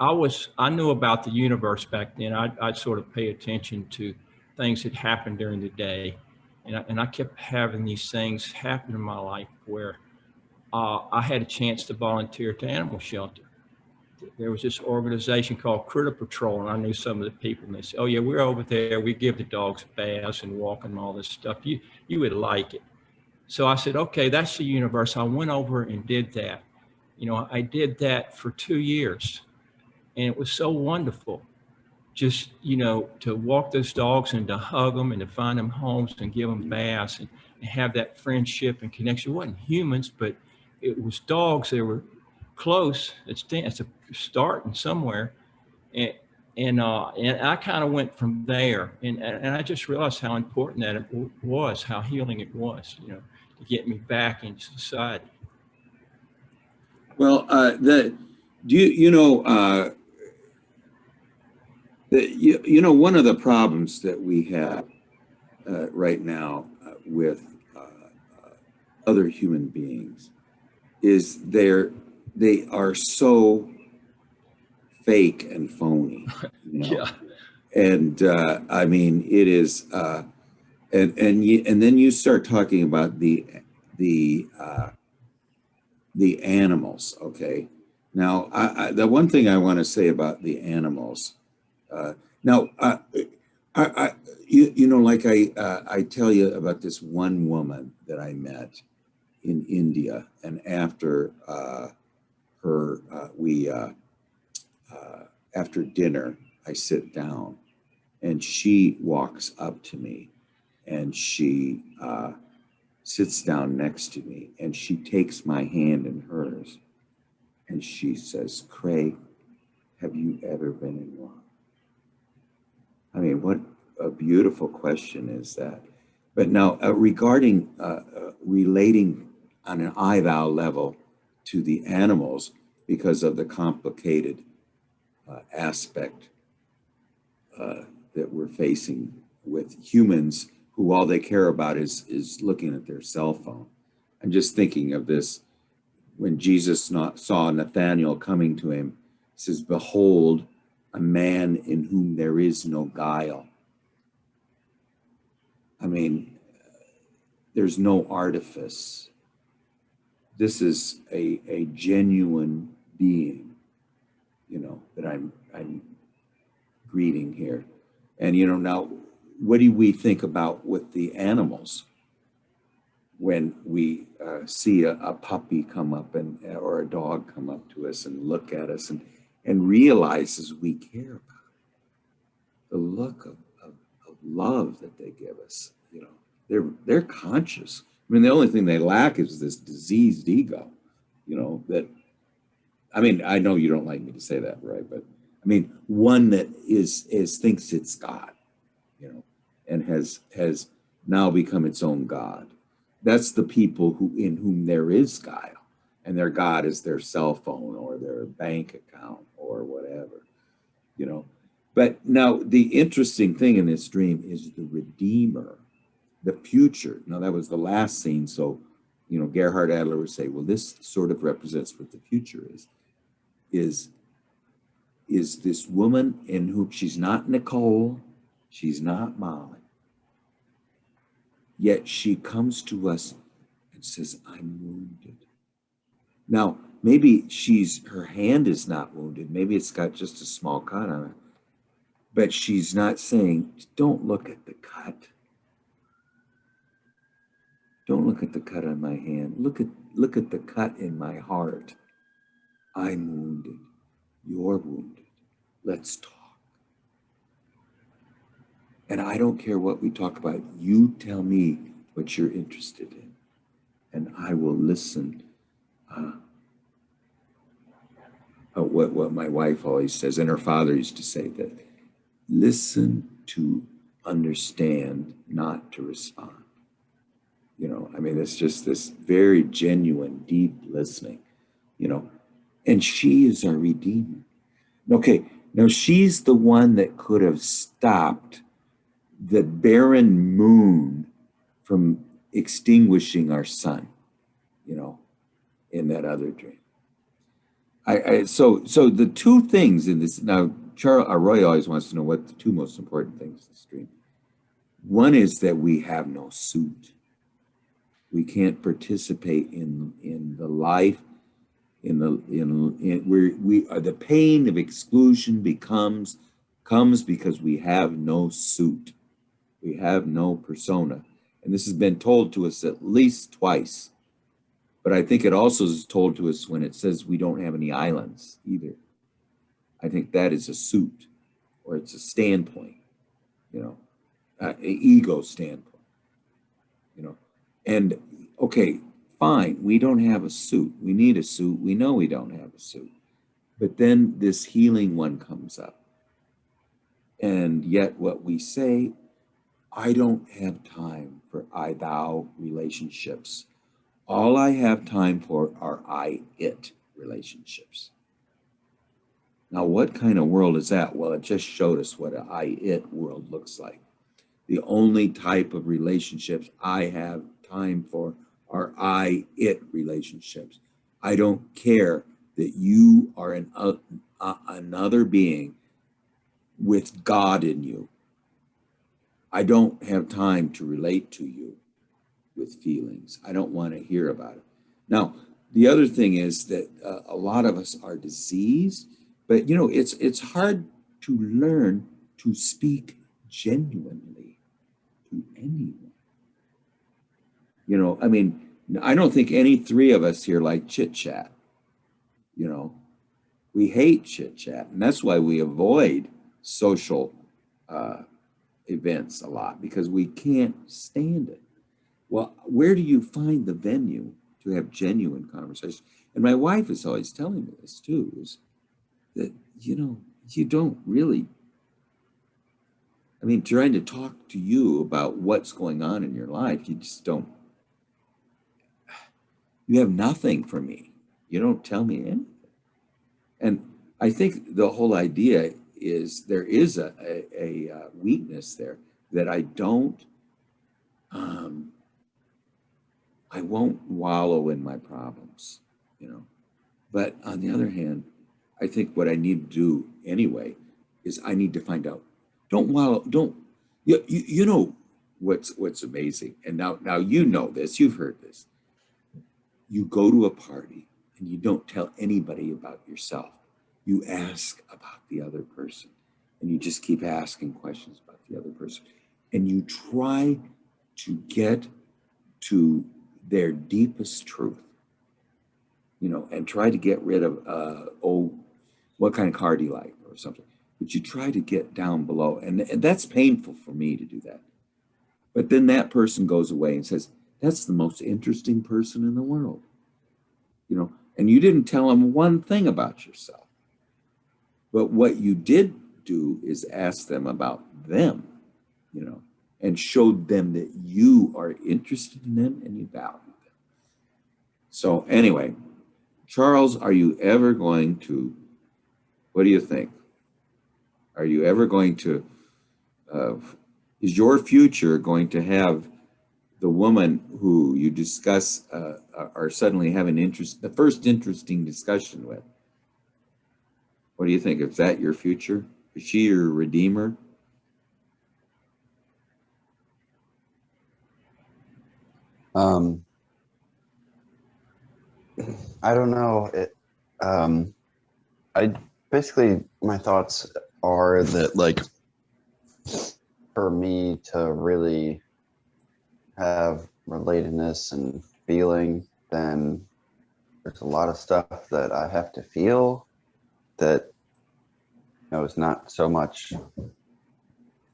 [SPEAKER 3] I knew about the universe back then. I'd sort of pay attention to things that happened during the day, and I kept having these things happen in my life where I had a chance to volunteer at the animal shelter. There was this organization called Critter Patrol, and I knew some of the people, and they said, "Oh yeah, we're over there. We give the dogs baths and walk and all this stuff. You would like it." So I said, "Okay, that's the universe." I went over and did that. I did that for 2 years, and it was so wonderful. Just to walk those dogs and to hug them and to find them homes and give them baths and have that friendship and connection. It wasn't humans, but it was dogs. They were close. It's a starting somewhere, and I kind of went from there, and I just realized how important that it was, how healing it was, to get me back into society.
[SPEAKER 1] Well, one of the problems that we have right now with other human beings is they are so fake and phony,
[SPEAKER 3] Yeah.
[SPEAKER 1] And I mean, it is, and then you start talking about the animals. Okay, now the one thing I want to say about the animals. Now, like I tell you about this one woman that I met in India, and after after dinner, I sit down, and she walks up to me, and she sits down next to me, and she takes my hand in hers, and she says, "Craig, have you ever been in love?" I mean, what a beautiful question is that. But now, regarding relating on an I-thou level to the animals, because of the complicated aspect that we're facing with humans who all they care about is looking at their cell phone. I'm just thinking of this when Jesus saw Nathanael coming to him. He says, "Behold, a man in whom there is no guile." I mean, there's no artifice. This is a genuine being, that I'm greeting here. And now, what do we think about with the animals when we see a puppy come up or a dog come up to us and look at us and realizes we care about it? The look of love that they give us, they're conscious. I mean, the only thing they lack is this diseased ego, that, I mean, I know you don't like me to say that, right? But I mean, one that thinks it's God, and has now become its own God. That's the people in whom there is guile, and their God is their cell phone or their bank account or whatever, But now the interesting thing in this dream is the Redeemer, the future. Now that was the last scene, so Gerhard Adler would say, well, this sort of represents what the future is this woman in whom she's not Nicole, she's not Molly, yet she comes to us and says, "I'm wounded." Now, maybe her hand is not wounded, maybe it's got just a small cut on it, but she's not saying, "Don't look at the cut. Don't look at the cut on my hand. Look at the cut in my heart. I'm wounded. You're wounded. Let's talk. And I don't care what we talk about. You tell me what you're interested in, and I will listen what my wife always says, and her father used to say, that listen to understand, not to respond. You know, I mean, it's just this very genuine, deep listening, you know, and she is our Redeemer. Okay, now she's the one that could have stopped the barren moon from extinguishing our sun, you know, in that other dream. So the two things in this now, Roy always wants to know what the two most important things in this dream. One is that we have no suit. We can't participate in the life, the pain of exclusion comes because we have no suit. We have no persona. And this has been told to us at least twice. But I think it also is told to us when it says we don't have any islands either. I think that is a suit, or it's a standpoint, you know, an ego standpoint, you know. And okay, fine, we don't have a suit. We need a suit. We know we don't have a suit. But then this healing one comes up. And yet what we say, I don't have time for I-thou relationships. All I have time for are I-it relationships. Now, what kind of world is that? Well, it just showed us what an I-it world looks like. The only type of relationships I have time for are I-it relationships. I don't care that you are another being with God in you. I don't have time to relate to you with feelings. I don't want to hear about it. Now, the other thing is that a lot of us are diseased, but you know, it's hard to learn to speak genuinely to anyone. You know, I mean, I don't think any three of us here like chit chat. You know, we hate chit chat, and that's why we avoid social events a lot, because we can't stand it. Well, where do you find the venue to have genuine conversation? And my wife is always telling me this too, is that, you know, you don't really, I mean, trying to talk to you about what's going on in your life, you just don't, you have nothing for me. You don't tell me anything. And I think the whole idea is there is a weakness there that I won't wallow in my problems, you know. But on the other hand, I think what I need to do anyway is I need to find out. Don't wallow. Don't. You know what's amazing, and now you know this. You've heard this. You go to a party and you don't tell anybody about yourself. You ask about the other person, and you just keep asking questions about the other person, and you try to get to their deepest truth, you know, and try to get rid of, what kind of car do you like or something, but you try to get down below. And that's painful for me to do that. But then that person goes away and says, that's the most interesting person in the world, you know, and you didn't tell them one thing about yourself. But what you did do is ask them about them, you know, and showed them that you are interested in them and you value them. So anyway, Charles, are you ever going to, what do you think? Are you ever going to, is your future going to have the woman who you discuss are suddenly having the first interesting discussion with? What do you think? Is that your future? Is she your redeemer?
[SPEAKER 2] I don't know. I basically, my thoughts are that, like, for me to really have relatedness and feeling, then there's a lot of stuff that I have to feel that, you know, is not so much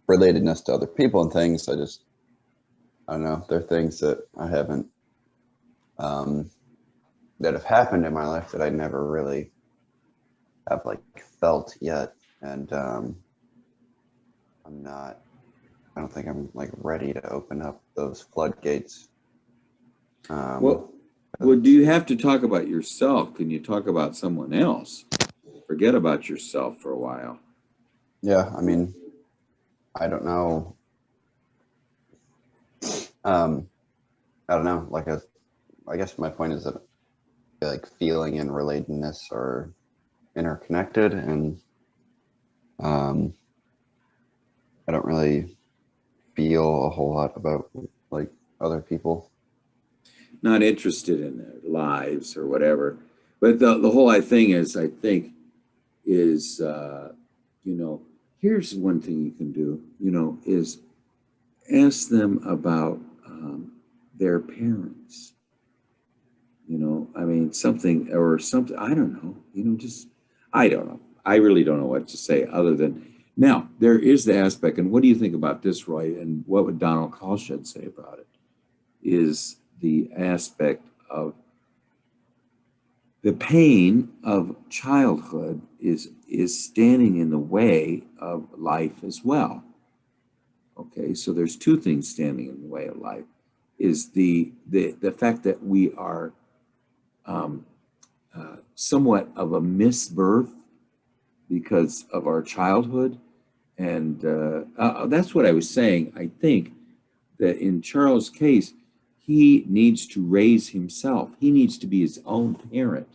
[SPEAKER 2] relatedness to other people and things. I don't know. There are things that I haven't, that have happened in my life that I never really have like felt yet, and I don't think I'm like ready to open up those floodgates.
[SPEAKER 1] Well, do you have to talk about yourself? Can you talk about someone else? Forget about yourself for a while.
[SPEAKER 2] Yeah, I mean, I don't know. I don't know. I guess my point is that like feeling and relatedness are interconnected, and I don't really feel a whole lot about like other people.
[SPEAKER 1] Not interested in their lives or whatever. But the whole thing is, I think, is, here's one thing you can do, is ask them about their parents. I mean, something or something, I don't know, I don't know. I really don't know what to say other than now, there is the aspect, and what do you think about this, Roy? And what would Donald Kalshed say about it? Is the aspect of the pain of childhood is standing in the way of life as well. Okay, so there's two things standing in the way of life: is the fact that we are somewhat of a misbirth because of our childhood, and that's what I was saying. I think that in Charles' case, he needs to raise himself. He needs to be his own parent.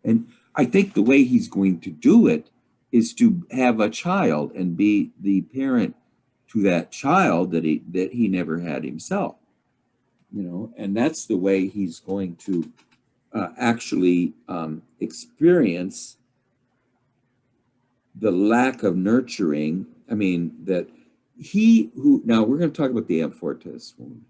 [SPEAKER 1] And I think the way he's going to do it is to have a child and be the parent to that child that he never had himself. And that's the way he's going to actually experience the lack of nurturing. I mean, that now we're going to talk about the Amfortas wound.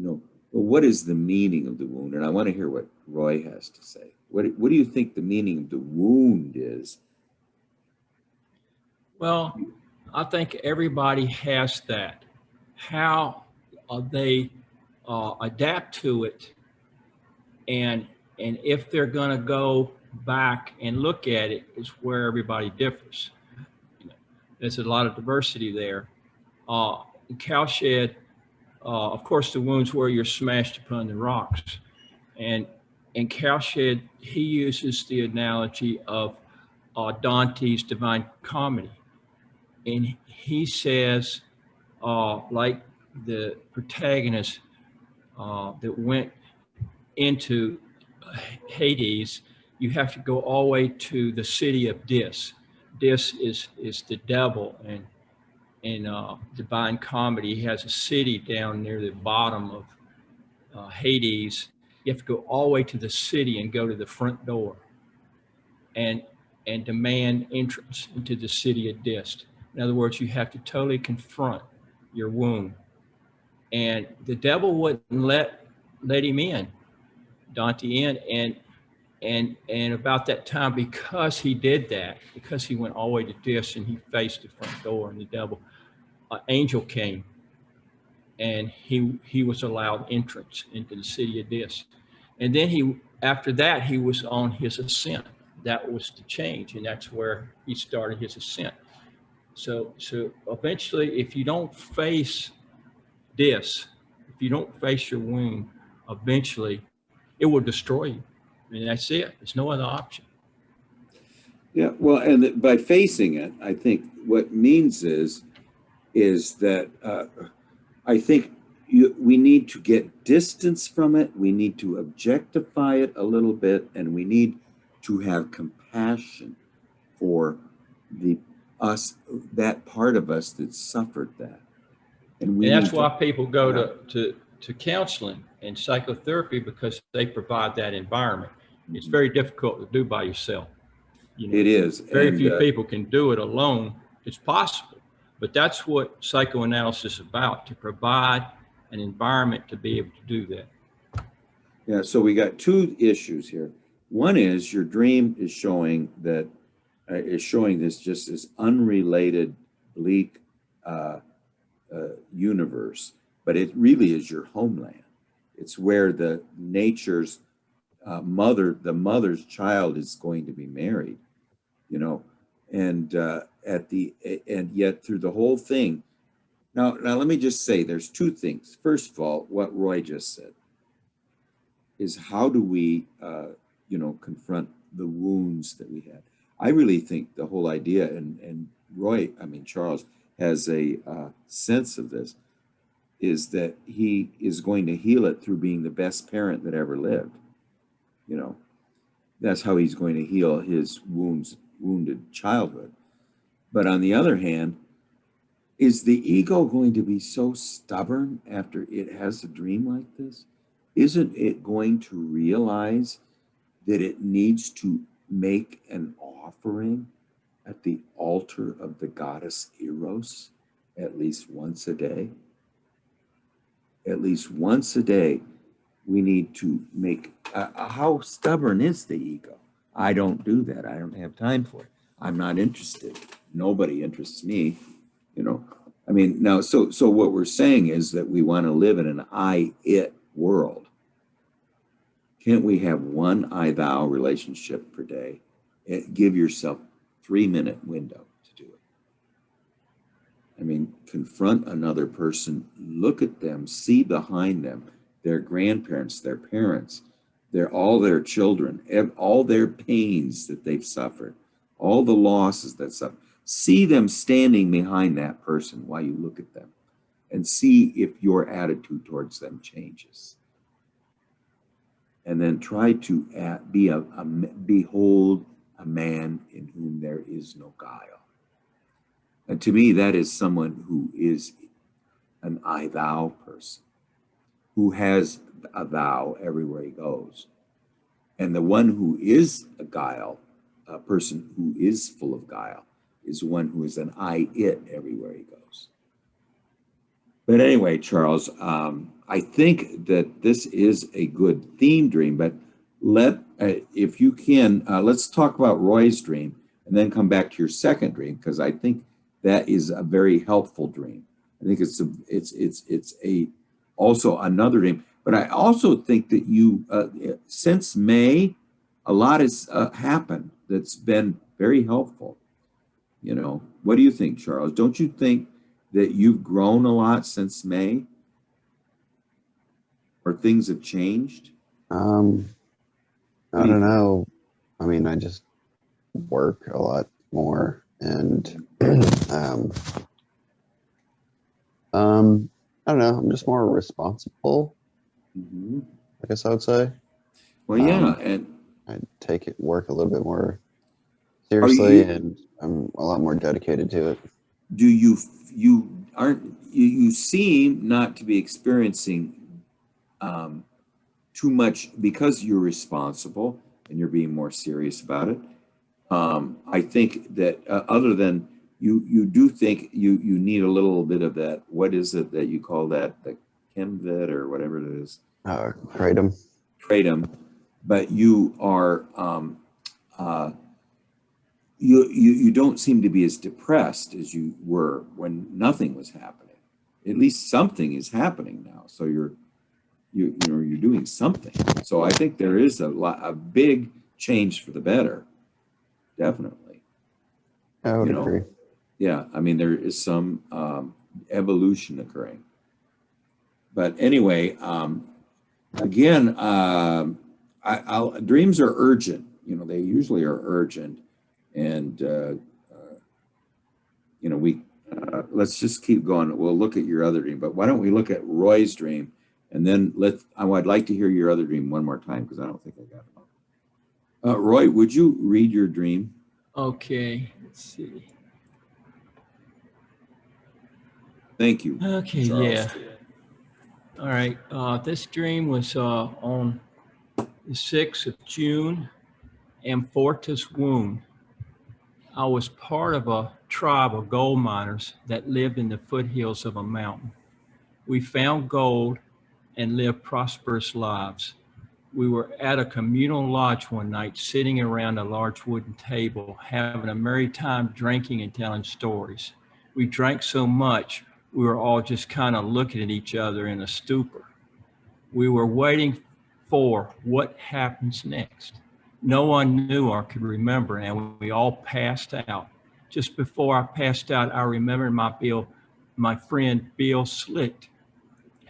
[SPEAKER 1] But what is the meaning of the wound? And I want to hear what Roy has to say. What do you think the meaning of the wound is?
[SPEAKER 3] Well, I think everybody has that. How they adapt to it, and if they're going to go back and look at it, is where everybody differs. There's a lot of diversity there. Cowshed, of course, the wounds where you're smashed upon the rocks, and Cowshed, he uses the analogy of Dante's Divine Comedy, and he says, like the protagonist that went into Hades, you have to go all the way to the city of Dis. Dis is the devil, and in Divine Comedy, he has a city down near the bottom of Hades. You have to go all the way to the city and go to the front door, and demand entrance into the city of Dis. In other words, you have to totally confront your wound, and the devil wouldn't let him in, Dante in, and about that time, because he did that, because he went all the way to Dis and he faced the front door, and the devil, an angel came, and he was allowed entrance into the city of Dis, and then after that he was on his ascent. That was the change, and that's where he started his ascent. So eventually, if you don't face this, if you don't face your wound, eventually it will destroy you. I mean, that's it. There's no other option.
[SPEAKER 1] Yeah, well, and by facing it, I think what means is that I think we need to get distance from it. We need to objectify it a little bit, and we need to have compassion for that part of us that suffered that.
[SPEAKER 3] And that's why people go to counseling and psychotherapy, because they provide that environment. It's very difficult to do by yourself.
[SPEAKER 1] It is.
[SPEAKER 3] Very few people can do it alone. It's possible, but that's what psychoanalysis is about, to provide an environment to be able to do that.
[SPEAKER 1] Yeah, so we got two issues here. One is your dream is showing this unrelated, bleak universe, but it really is your homeland. It's where the nature's the mother's child is going to be married. you know, and and yet through the whole thing. Now let me just say there's two things. First of all, what Roy just said is how do we, confront the wounds that we had? I really think the whole idea, and Roy, I mean, Charles has a sense of this, is that he is going to heal it through being the best parent that ever lived. You know, that's how he's going to heal his wounded childhood. But on the other hand, is the ego going to be so stubborn after it has a dream like this? Isn't it going to realize that it needs to make an offering at the altar of the goddess Eros at least once a day? At least once a day, we need to make, how stubborn is the ego? I don't do that. I don't have time for it. I'm not interested. Nobody interests me, you know. I mean, now, so what we're saying is that we want to live in an I-it world. Can't we have one I-thou relationship per day? Give yourself 3-minute window to do it. I mean, confront another person, look at them, see behind them, their grandparents, their parents, all their children, all their pains that they've suffered, all the losses that suffer. See them standing behind that person while you look at them and see if your attitude towards them changes. And then try to behold a man in whom there is no guile. And to me, that is someone who is an I-thou person, who has a thou everywhere he goes. And the one who is a guile, a person who is full of guile, is one who is an I-it everywhere he goes. But anyway, Charles, I think that this is a good theme dream, but if you can, let's talk about Roy's dream and then come back to your second dream, because I think that is a very helpful dream. I think it's also another dream, but I also think that you, since May, a lot has happened that's been very helpful. You know, what do you think, Charles? Don't you think that you've grown a lot since May? Or things have changed?
[SPEAKER 2] I don't know. I mean, I just work a lot more, and I don't know. I'm just more responsible.
[SPEAKER 1] Mm-hmm.
[SPEAKER 2] I guess I would say.
[SPEAKER 1] Well, yeah, and
[SPEAKER 2] I take work a little bit more seriously, and I'm a lot more dedicated to it.
[SPEAKER 1] Do you seem not to be experiencing too much because you're responsible and you're being more serious about it. I think that other than you do think you need a little bit of that. What is it that you call that? The Chemvid or whatever it is.
[SPEAKER 2] Kratom.
[SPEAKER 1] Kratom, but you are you don't seem to be as depressed as you were when nothing was happening. At least something is happening now, so you're doing something. So I think there is a big change for the better, definitely.
[SPEAKER 2] I would agree.
[SPEAKER 1] Yeah, I mean there is some evolution occurring. But anyway, again, dreams are urgent. You know, they usually are urgent, and let's just keep going. We'll look at your other dream, but why don't we look at Roy's dream, and then I'd like to hear your other dream one more time because I don't think I got it. Roy, would you read your dream?
[SPEAKER 3] Okay, let's see.
[SPEAKER 1] Thank you.
[SPEAKER 3] Okay, Charles. Yeah. All right. This dream was on the 6th of June, Amfortas wound. I was part of a tribe of gold miners that lived in the foothills of a mountain. We found gold and lived prosperous lives. We were at a communal lodge one night, sitting around a large wooden table, having a merry time drinking and telling stories. We drank so much, we were all just kind of looking at each other in a stupor. We were waiting for what happens next. No one knew or could remember, and we all passed out. Just before I passed out, I remembered my friend Bill Slick,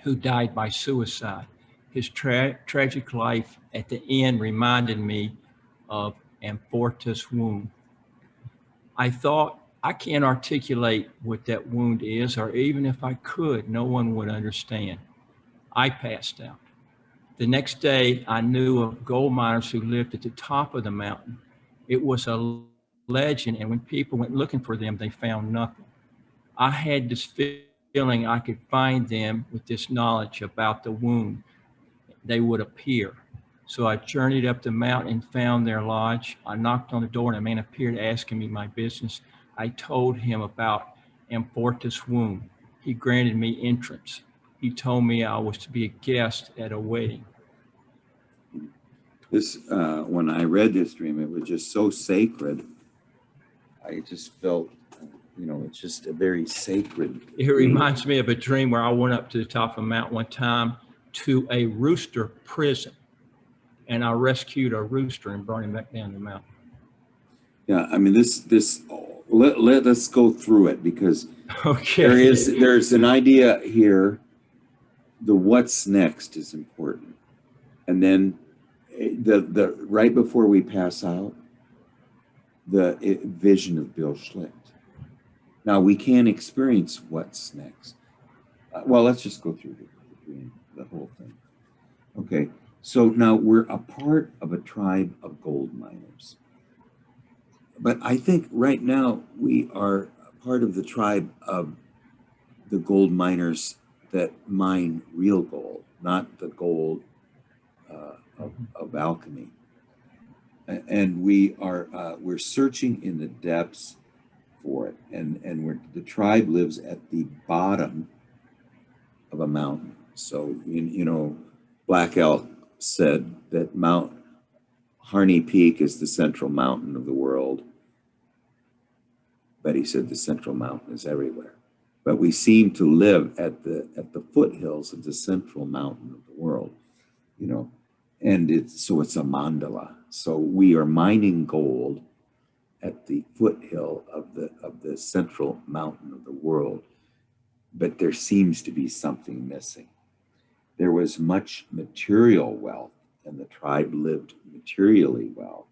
[SPEAKER 3] who died by suicide. His tragic life at the end reminded me of Amfortas wound. I thought, I can't articulate what that wound is, or even if I could, no one would understand. I passed out. The next day, I knew of gold miners who lived at the top of the mountain. It was a legend, and when people went looking for them, they found nothing. I had this feeling I could find them with this knowledge about the wound. They would appear. So I journeyed up the mountain and found their lodge. I knocked on the door, and a man appeared asking me my business. I told him about Amfortas wound. He granted me entrance. He told me I was to be a guest at a wedding.
[SPEAKER 1] This, when I read this dream, it was just so sacred. I just felt, it's just a very sacred.
[SPEAKER 3] It reminds me of a dream where I went up to the top of a mountain one time to a rooster prison, and I rescued a rooster and brought him back down the mountain.
[SPEAKER 1] Yeah, I mean, let us go through it, because
[SPEAKER 3] Okay.
[SPEAKER 1] there's an idea here. The what's next is important. And then the right before we pass out, the vision of Bill Schlicht. Now we can't experience what's next. Well, let's just go through the whole thing. Okay, so now we're a part of a tribe of gold miners. But I think right now we are a part of the tribe of the gold miners that mine real gold, not the gold of alchemy. And we're searching in the depths for it. And the tribe lives at the bottom of a mountain. So, Black Elk said that Mount Harney Peak is the central mountain of the world. But he said the central mountain is everywhere. But we seem to live at the foothills of the central mountain of the world, and it's a mandala. So we are mining gold at the foothill of the central mountain of the world, but there seems to be something missing. There was much material wealth, and the tribe lived materially well.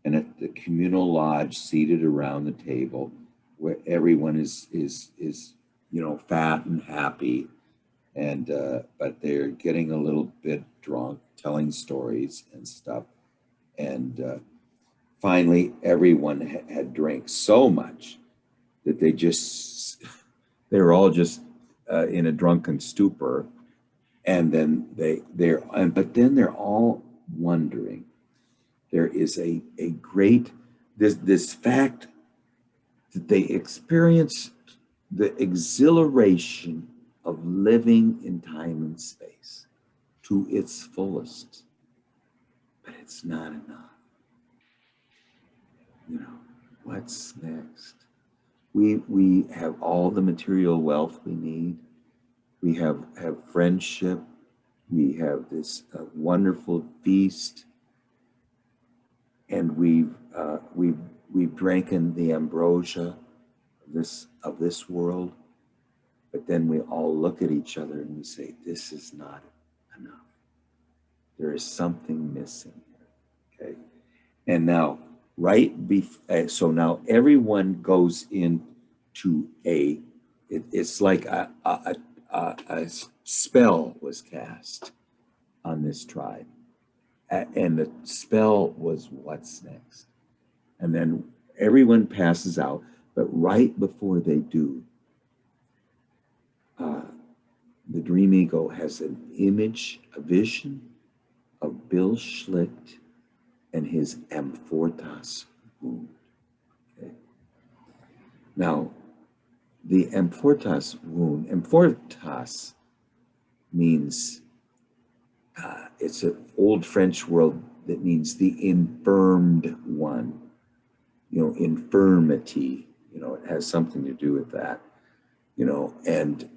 [SPEAKER 1] And at the communal lodge, seated around the table, where everyone is fat and happy, and but they're getting a little bit drunk, telling stories and stuff. And finally, everyone had drank so much that they were all just in a drunken stupor. And then but then they're all wondering. There is a great, this fact that they experience the exhilaration of living in time and space to its fullest, but it's not enough. What's next? We have all the material wealth we need. We have friendship. We have this wonderful feast, and we've drinking the ambrosia of this world. But then we all look at each other and we say, this is not enough. There is something missing here, okay? And now, so now everyone goes into it's like a spell was cast on this tribe. And the spell was what's next. And then everyone passes out, but right before they do, the dream ego has an image, a vision of Bill Schlicht and his Amfortas wound. Okay. Now, the Amfortas wound, Amfortas means, it's an old French word that means the infirmed one, infirmity, it has something to do with that, and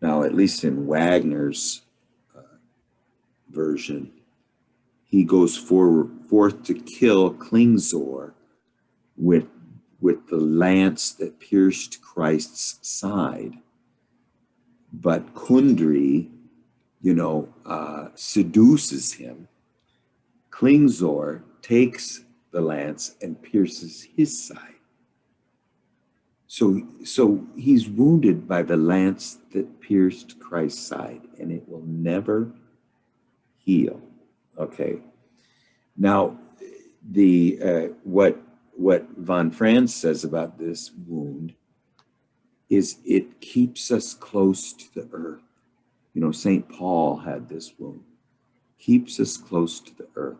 [SPEAKER 1] now at least in Wagner's version, he goes forth to kill Klingzor with the lance that pierced Christ's side. But Kundry, seduces him. Klingzor takes the lance and pierces his side. So he's wounded by the lance that pierced Christ's side, and it will never heal. Okay. Now, what von Franz says about this wound is it keeps us close to the earth. St. Paul had this wound, keeps us close to the earth.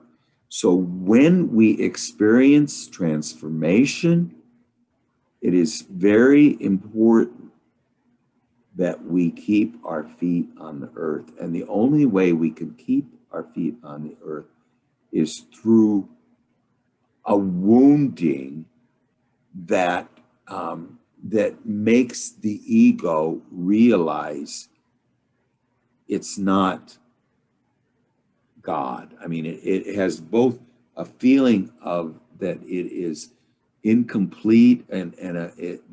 [SPEAKER 1] So when we experience transformation, it is very important that we keep our feet on the earth. And the only way we can keep our feet on the earth is through a wounding that makes the ego realize it's not God. I mean, it has both a feeling of that it is incomplete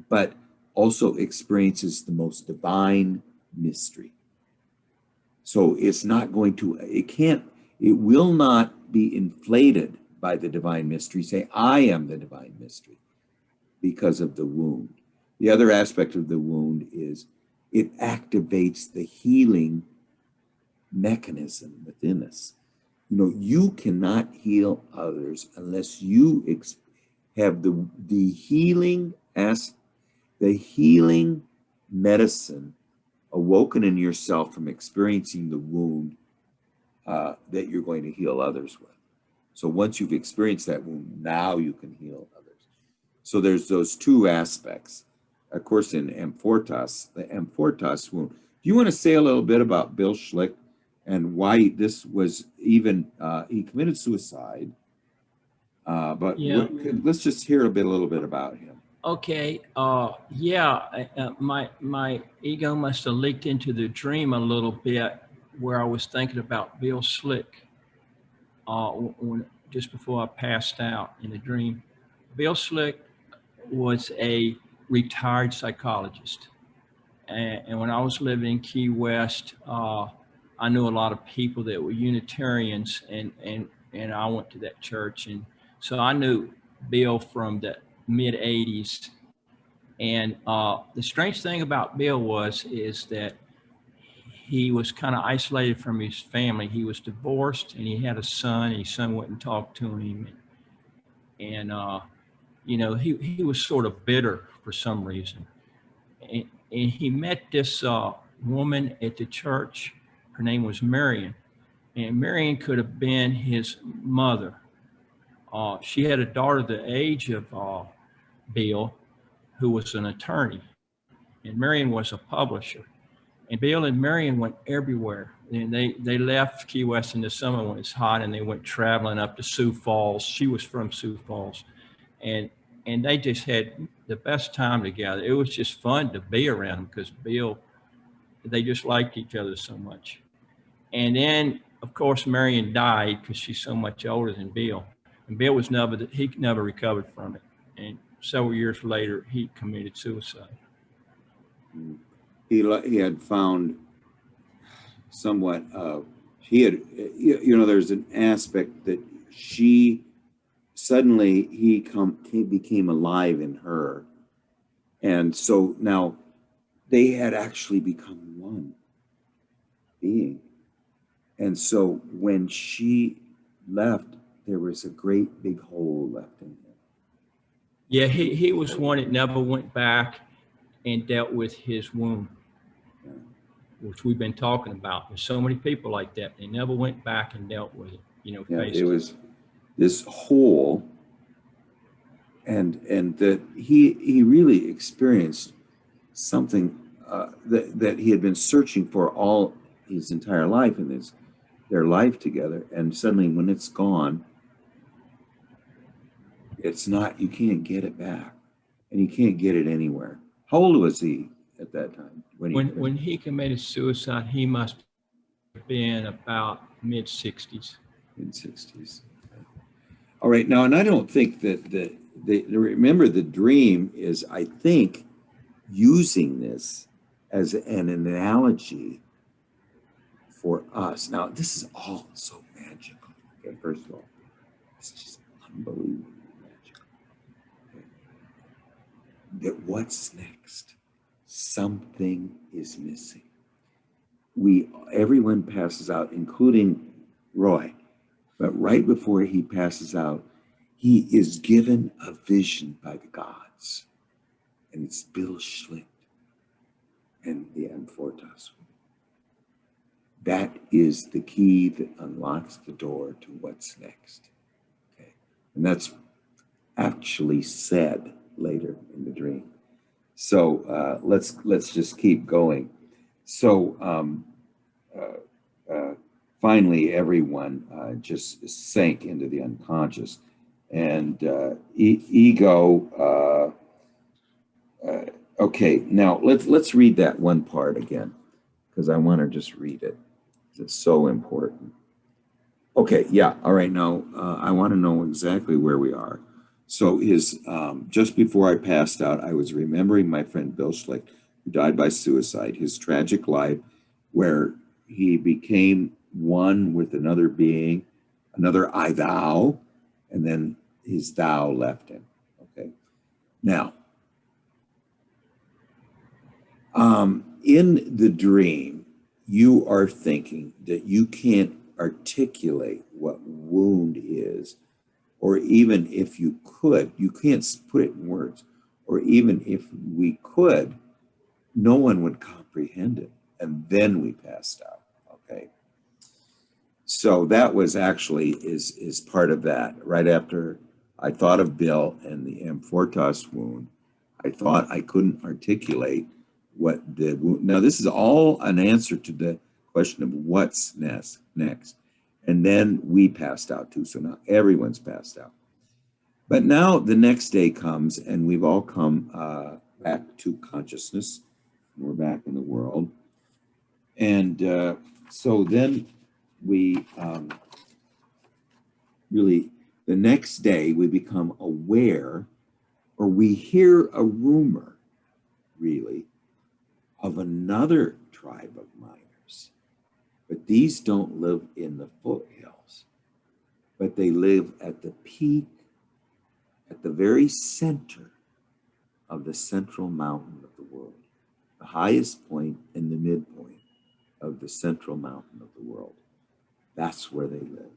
[SPEAKER 1] but also experiences the most divine mystery. So it's not going to, it will not be inflated by the divine mystery. Say, I am the divine mystery, because of the wound. The other aspect of the wound is it activates the healing mechanism within us. You cannot heal others unless you have the healing medicine awoken in yourself from experiencing the wound that you're going to heal others with. So once you've experienced that wound, now you can heal others. So there's those two aspects. Of course, in Amfortas, the Amfortas wound. Do you want to say a little bit about Bill Schlick and why this was even, he committed suicide, but
[SPEAKER 3] Yeah.
[SPEAKER 1] let's just hear a little bit about him.
[SPEAKER 3] Okay. My ego must have leaked into the dream a little bit, where I was thinking about Bill Slick just before I passed out in the dream. Bill Slick was a retired psychologist, and when I was living in Key West, I knew a lot of people that were Unitarians, and I went to that church, and so I knew Bill from the mid '80s. And the strange thing about Bill is that he was kind of isolated from his family. He was divorced, and he had a son, and his son wouldn't talk to him. And he was sort of bitter for some reason. And he met this woman at the church. Her name was Marion. And Marion could have been his mother. She had a daughter the age of Bill, who was an attorney. And Marion was a publisher. And Bill and Marion went everywhere. And they left Key West in the summer when it's hot, and they went traveling up to Sioux Falls. She was from Sioux Falls. And they just had the best time together. It was just fun to be around them because they just liked each other so much. And then, of course, Marion died because she's so much older than Bill. And Bill he never recovered from it. And several years later, he committed suicide.
[SPEAKER 1] He had found somewhat there's an aspect that he became alive in her. And so now they had actually become one being. And so when she left, there was a great big hole left in him.
[SPEAKER 3] Yeah, he was one that never went back and dealt with his wound, which we've been talking about. There's so many people like that. They never went back and dealt with it.
[SPEAKER 1] It was this hole, and that he really experienced something that he had been searching for all his entire life in their life together. And suddenly, when it's gone, you can't get it back, and you can't get it anywhere. How old was he at that time?
[SPEAKER 3] When he committed suicide, he must have been about mid-60s.
[SPEAKER 1] Mid-60s. All right, now, and I don't think that remember the dream is, I think, using this as an analogy for us. Now, this is all so magical. Okay, first of all, it's just unbelievably magical. Okay. That what's next? Something is missing. Everyone passes out, including Roy. But right before he passes out, he is given a vision by the gods. And it's Bill Schlicht and the Amfortas. That is the key that unlocks the door to what's next. Okay. And that's actually said later in the dream. So let's just keep going. So finally, everyone just sank into the unconscious, and ego. Okay, now let's read that one part again, because I want to just read it. It's so important. Okay, yeah, all right. Now I want to know exactly where we are. So just before I passed out, I was remembering my friend Bill Schlicht, who died by suicide, his tragic life, where he became one with another being, another I thou, and then his thou left him. Okay. Now, in the dream, you are thinking that you can't articulate what wound is, or even if you could, you can't put it in words, or even if we could, no one would comprehend it. And then we passed out. Okay. So that was actually is part of that. Right after I thought of Bill and the Amfortas wound, I thought I couldn't articulate what the wound. Now this is all an answer to the question of what's next. And then we passed out too. So now everyone's passed out. But now the next day comes and we've all come back to consciousness. We're back in the world. And so then we really, the next day we become aware, or we hear a rumor, really, of another tribe of miners. But these don't live in the foothills, but they live at the peak, at the very center of the central mountain of the world, the highest point and the midpoint of the central mountain of the world. That's where they live.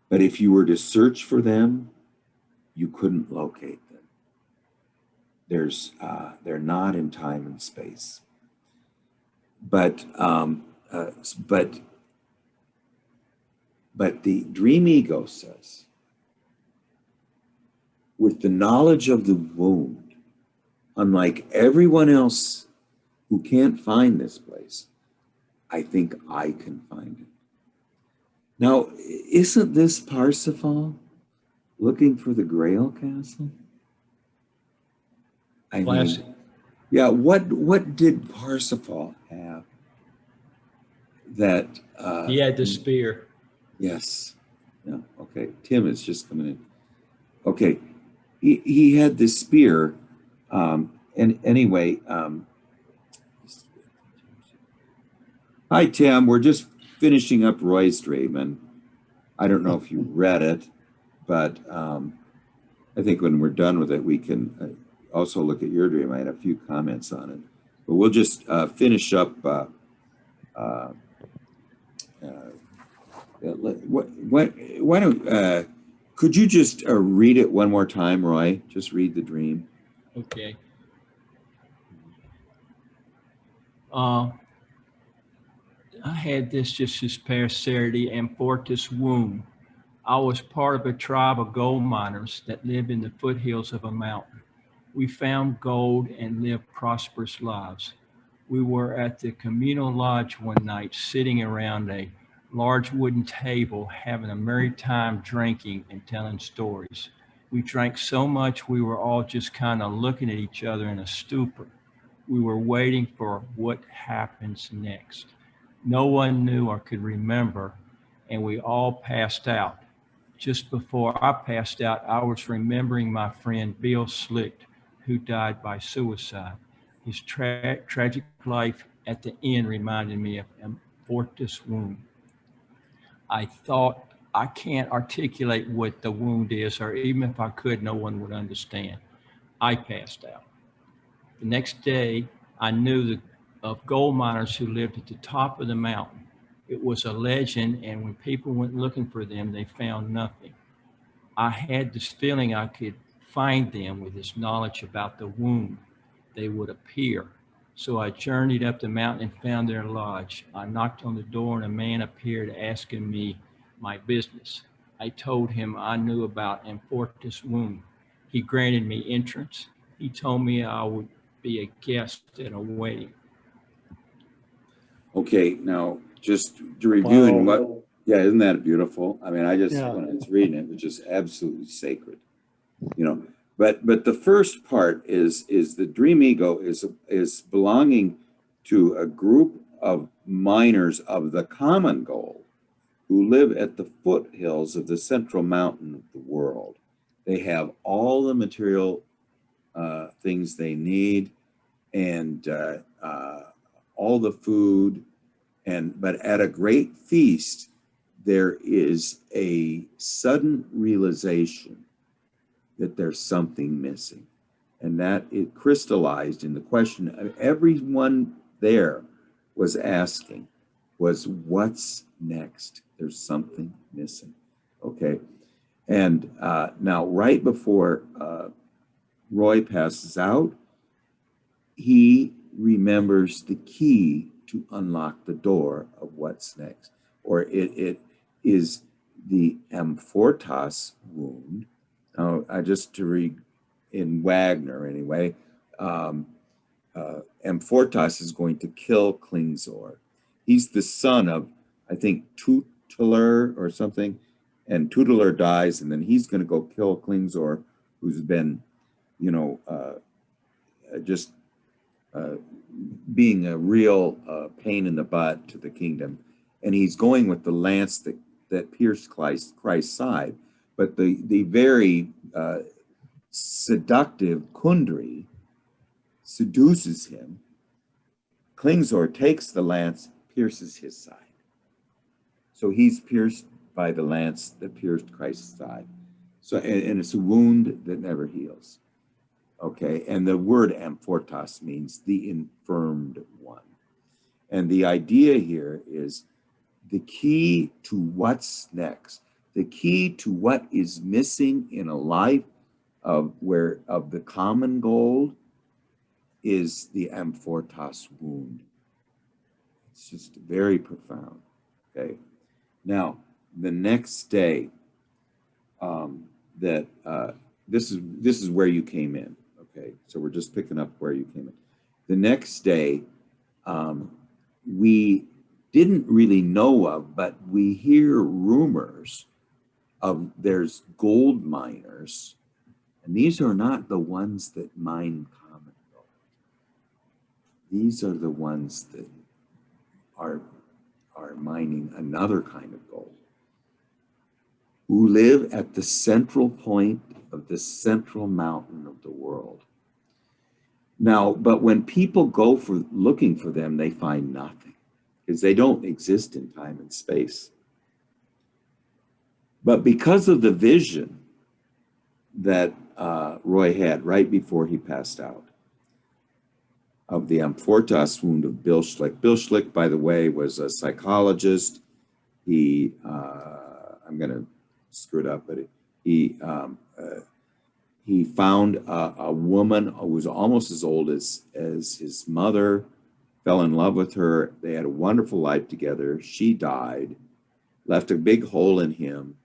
[SPEAKER 1] But if you were to search for them, you couldn't locate them. They're not in time and space. But the dream ego says, with the knowledge of the wound, unlike everyone else who can't find this place, I think I can find it. Now, isn't this Parsifal looking for the Grail Castle? I
[SPEAKER 3] Classic.
[SPEAKER 1] mean, yeah, what did Parsifal have that
[SPEAKER 3] He had the spear.
[SPEAKER 1] yes. Yeah, okay. Tim is just coming in. Okay. He had this spear. And anyway, hi Tim, we're just finishing up Roy's dream, and I don't know if you read it, but I think when we're done with it, we can also look at your dream. I had a few comments on it, but we'll just finish up. Why don't could you just read it one more time, Roy? Just read the dream.
[SPEAKER 3] Okay. I had this past Saturday, Amfortas wound. I was part of a tribe of gold miners that lived in the foothills of a mountain. We found gold and lived prosperous lives. We were at the communal lodge one night, sitting around a large wooden table, having a merry time drinking and telling stories. We drank so much we were all just kind of looking at each other in a stupor. We were waiting for what happens next. No one knew or could remember, and we all passed out. Just before I passed out, I was remembering my friend Bill Slicht, who died by suicide. His tragic life at the end reminded me of Amfortas' wound. I thought, I can't articulate what the wound is, or even if I could, no one would understand. I passed out. The next day, I knew of gold miners who lived at the top of the mountain. It was a legend, and when people went looking for them, they found nothing. I had this feeling I could find them with this knowledge about the wound. They would appear. So I journeyed up the mountain and found their lodge. I knocked on the door and a man appeared asking me my business. I told him I knew about Amfortas' wound. He granted me entrance. He told me I would be a guest at a wedding.
[SPEAKER 1] Okay, now just to reviewing
[SPEAKER 4] Wow.
[SPEAKER 1] what, yeah, isn't that beautiful? I mean, I just,
[SPEAKER 4] Yeah.
[SPEAKER 1] when I was reading it, it was just absolutely sacred, you know. But the first part is the dream ego is belonging to a group of miners of the common goal who live at the foothills of the central mountain of the world. They have all the material things they need, and all the food, but at a great feast, there is a sudden realization that there's something missing, and that it crystallized in the question everyone there was asking was, what's next? There's something missing. Okay. And now, right before Roy passes out, he remembers the key to unlock the door of what's next. Or it is the Amfortas wound. Now, just to read in Wagner anyway, Amfortas is going to kill Klingzor. He's the son of, I think, Tutelar or something, and Tutelar dies, and then he's going to go kill Klingzor, who's been, you know, just being a real pain in the butt to the kingdom. And he's going with the lance that pierced Christ's side. But the very seductive Kundry seduces him. Klingzor takes the lance, pierces his side. So he's pierced by the lance that pierced Christ's side. So, and it's a wound that never heals. Okay, and the word Amfortas means the infirmed one. And the idea here is the key to what's next, the key to what is missing in a life of the common gold is the Amfortas wound. It's just very profound. Okay, now the next day, this is where you came in. Okay, so we're just picking up where you came in. The next day, we didn't really know of, but we hear rumors of there's gold miners, and these are not the ones that mine common gold. These are the ones that are mining another kind of gold, who live at the central point of the central mountain of the world. Now, but when people go for looking for them, they find nothing because they don't exist in time and space. But because of the vision that Roy had right before he passed out of the Amfortas wound of Bill Schlick. Bill Schlick, by the way, was a psychologist. He, I'm going to screw it up, but he found a woman who was almost as old as his mother, fell in love with her. They had a wonderful life together. She died, left a big hole in him,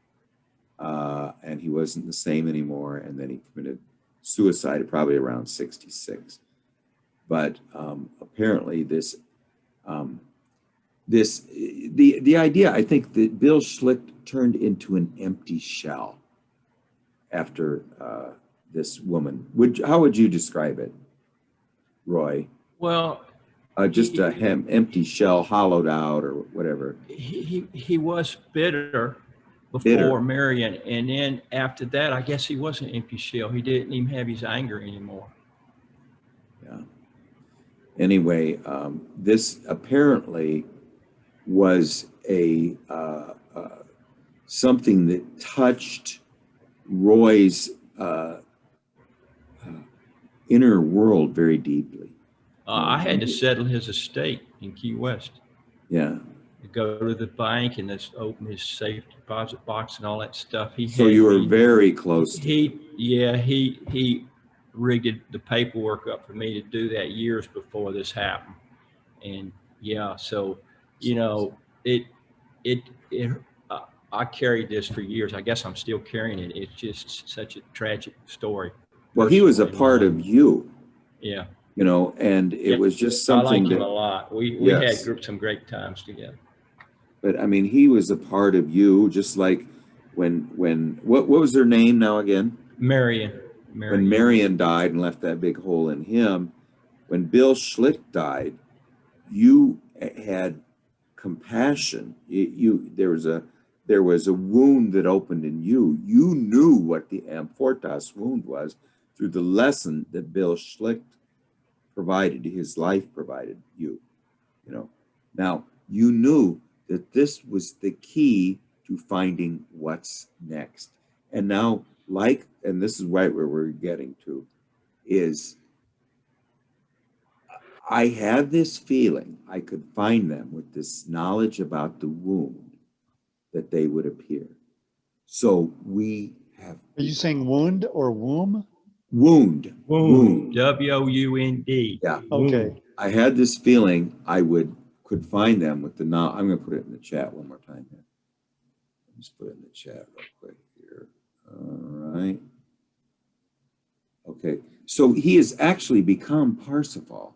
[SPEAKER 1] and he wasn't the same anymore. And then he committed suicide probably around 66. But apparently the idea, I think, that Bill Schlick turned into an empty shell after this woman. How would you describe it, Roy?
[SPEAKER 3] Well,
[SPEAKER 1] just a empty shell hollowed out or whatever.
[SPEAKER 3] He was bitter
[SPEAKER 1] Bitter.
[SPEAKER 3] before marrying, and then after that, I guess he was an empty shell. He didn't even have his anger anymore.
[SPEAKER 1] Yeah. Anyway, this apparently was a something that touched Roy's inner world very deeply.
[SPEAKER 3] I had to settle his estate in Key West.
[SPEAKER 1] Yeah.
[SPEAKER 3] To go to the bank and just open his safe deposit box and all that stuff.
[SPEAKER 1] So you were very close to him.
[SPEAKER 3] He rigged the paperwork up for me to do that years before this happened. And yeah, so you know, I carried this for years. I guess I'm still carrying it. It's just such a tragic story.
[SPEAKER 1] Well, he was a part of you.
[SPEAKER 3] Yeah.
[SPEAKER 1] You know, and it was just something
[SPEAKER 3] I like him a lot. We had some great times together.
[SPEAKER 1] But I mean, he was a part of you, just like when what was her name now again?
[SPEAKER 3] Marion.
[SPEAKER 1] When Marion died and left that big hole in him. When Bill Schlick died, you had compassion. There was a wound that opened in you. You knew what the Amfortas wound was through the lesson that Bill Schlick provided, his life provided you. You know, now you knew that this was the key to finding what's next. And now, and this is right where we're getting to, is I had this feeling I could find them with this knowledge about the wound, that they would appear. So we have.
[SPEAKER 4] Are you saying wound or womb?
[SPEAKER 1] Wound.
[SPEAKER 3] WOUND.
[SPEAKER 1] Yeah.
[SPEAKER 4] Okay.
[SPEAKER 1] I had this feeling I could find them with the now. I'm going to put it in the chat one more time here. Just put it in the chat real quick here. All right. Okay. So he has actually become Parsifal.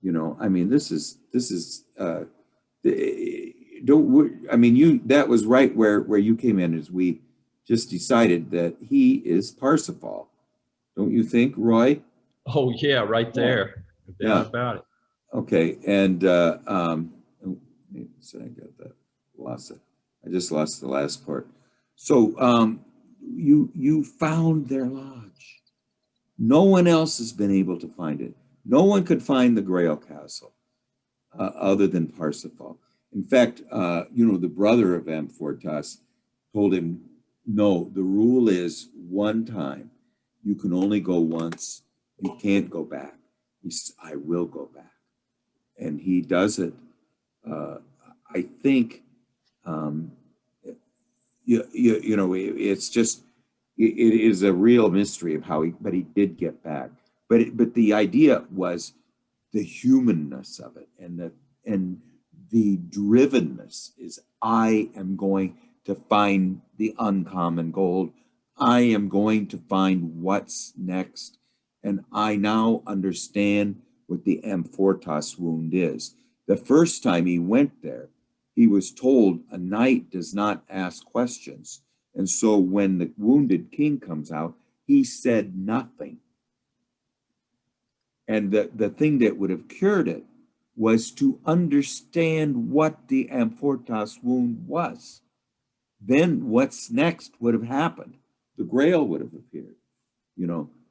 [SPEAKER 1] You know, I mean, that was right where you came in, as we just decided that he is Parsifal. Don't you think, Roy?
[SPEAKER 3] Oh yeah, right there. No doubt about it.
[SPEAKER 1] Okay, and so I got that. Lost it. I just lost the last part. So you found their lodge. No one else has been able to find it. No one could find the Grail Castle other than Parsifal. In fact, the brother of Amfortas told him, no, the rule is one time. You can only go once. You can't go back. He says, I will go back. And he does it. I think, it's just, it is a real mystery of how but he did get back. But the idea was the humanness of it, and the drivenness is, I am going to find the uncommon gold. I am going to find what's next. And I now understand what the Amfortas wound is. The first time he went there, he was told a knight does not ask questions. And so when the wounded king comes out, he said nothing. And the thing that would have cured it was to understand what the Amfortas wound was. Then what's next would have happened. The Grail would have appeared,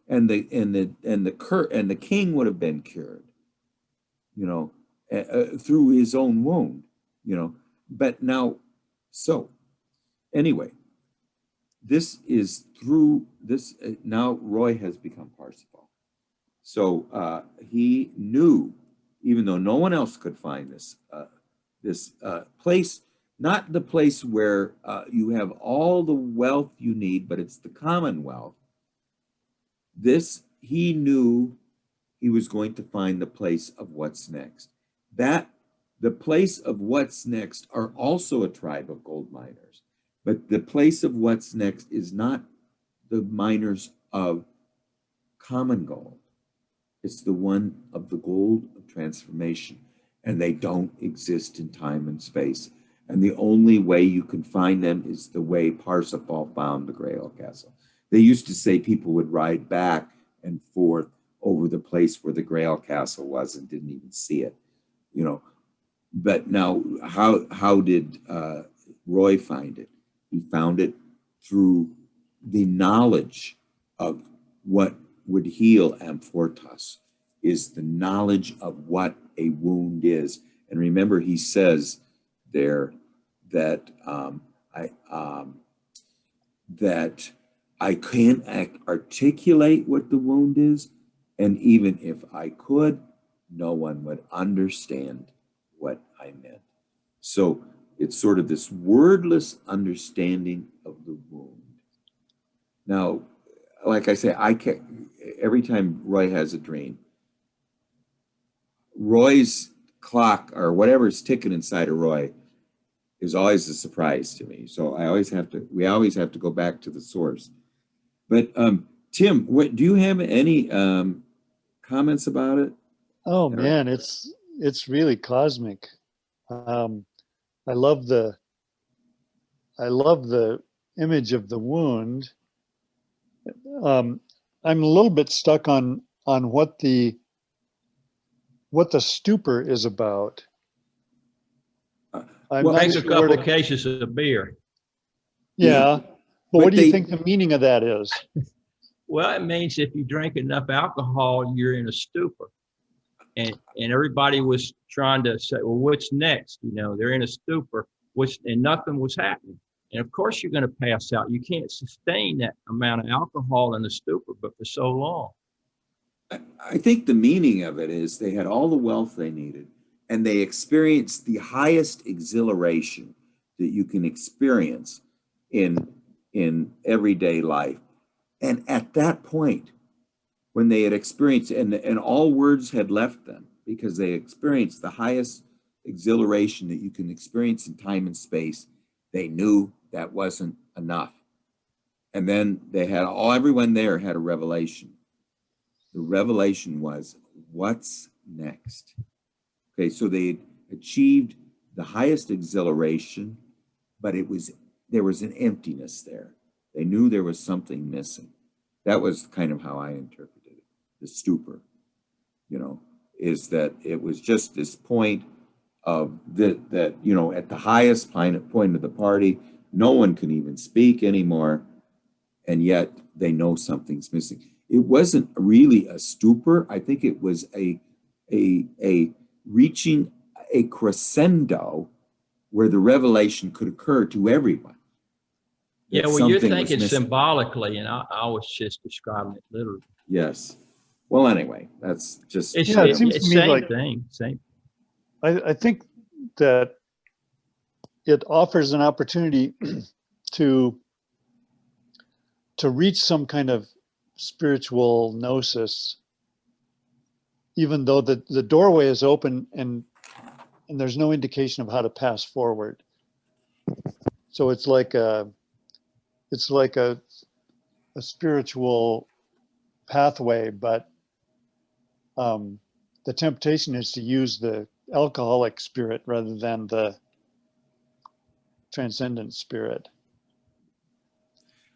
[SPEAKER 1] and the king would have been cured, through his own wound, But now, so anyway, this is through this. Now Roy has become Parsifal. So he knew, even though no one else could find this place, not the place where you have all the wealth you need, but it's the commonwealth. He knew he was going to find the place of what's next. The place of what's next are also a tribe of gold miners, but the place of what's next is not the miners of common gold. It's the one of the gold of transformation, and they don't exist in time and space. And the only way you can find them is the way Parsifal found the Grail Castle. They used to say people would ride back and forth over the place where the Grail Castle was and didn't even see it. you know. But now, how did Roy find it? He found it through the knowledge of what would heal Amfortas, is the knowledge of what a wound is. And remember, he says there that that I can't articulate what the wound is, and even if I could, no one would understand what I meant. So it's sort of this wordless understanding of the wound. Now, like I say, I can't, every time Roy has a dream, Roy's clock or whatever's ticking inside of Roy is always a surprise to me. So we always have to go back to the source. But Tim, do you have any comments about it?
[SPEAKER 4] Oh man, it's really cosmic. I love the image of the wound. I'm a little bit stuck on what the stupor is about.
[SPEAKER 3] Take a couple of cases of beer.
[SPEAKER 4] Yeah, but what do you think the meaning of that is?
[SPEAKER 3] Well, it means if you drink enough alcohol, you're in a stupor. And everybody was trying to say, well, what's next? You know, they're in a stupor, and nothing was happening. And of course, you're going to pass out. You can't sustain that amount of alcohol in a stupor, but for so long.
[SPEAKER 1] I think the meaning of it is they had all the wealth they needed, and they experienced the highest exhilaration that you can experience in everyday life. And at that point, when they had experienced, and all words had left them because they experienced the highest exhilaration that you can experience in time and space, they knew that wasn't enough. And then everyone there had a revelation. The revelation was, what's next? Okay, so they achieved the highest exhilaration, but there was an emptiness there. They knew there was something missing. That was kind of how I interpreted it. The stupor, is that it was just this point of that, at the highest point of the party, no one can even speak anymore, and yet they know something's missing. It wasn't really a stupor. I think it was a reaching a crescendo where the revelation could occur to everyone.
[SPEAKER 3] Yeah, well, you're thinking symbolically, and I was just describing it literally.
[SPEAKER 1] Yes. Well, anyway, that's just...
[SPEAKER 4] It seems to me like
[SPEAKER 3] same.
[SPEAKER 4] I think that it offers an opportunity to reach some kind of spiritual gnosis, even though the doorway is open and there's no indication of how to pass forward. So it's like a spiritual pathway, but the temptation is to use the alcoholic spirit rather than the transcendent spirit.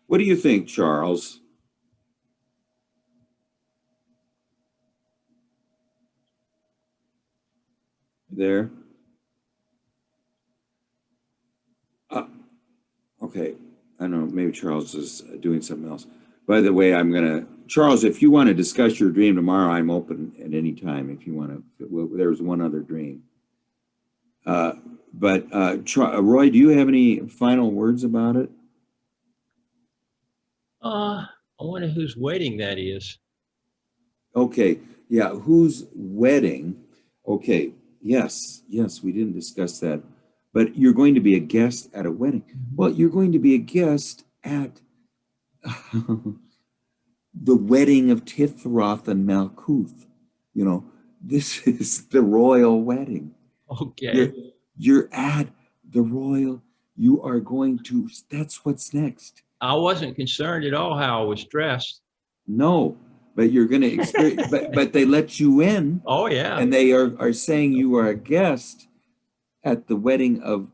[SPEAKER 1] What do you think, Charles? There? Okay. I don't know, maybe Charles is doing something else. By the way, Charles, if you want to discuss your dream tomorrow, I'm open at any time if you want to. There's one other dream. But Roy, do you have any final words about it?
[SPEAKER 3] I wonder whose wedding that is.
[SPEAKER 1] Okay, yeah, whose wedding? Okay, yes, we didn't discuss that. But you're going to be a guest at a wedding. Well, you're going to be a guest at the wedding of Tifroth and Malkuth. This is the royal wedding.
[SPEAKER 3] Okay.
[SPEAKER 1] You're at the royal, you are going to, that's what's next.
[SPEAKER 3] I wasn't concerned at all how I was dressed.
[SPEAKER 1] No, but you're going to experience, but they let you in.
[SPEAKER 3] Oh, yeah.
[SPEAKER 1] And they are saying you are a guest at the wedding of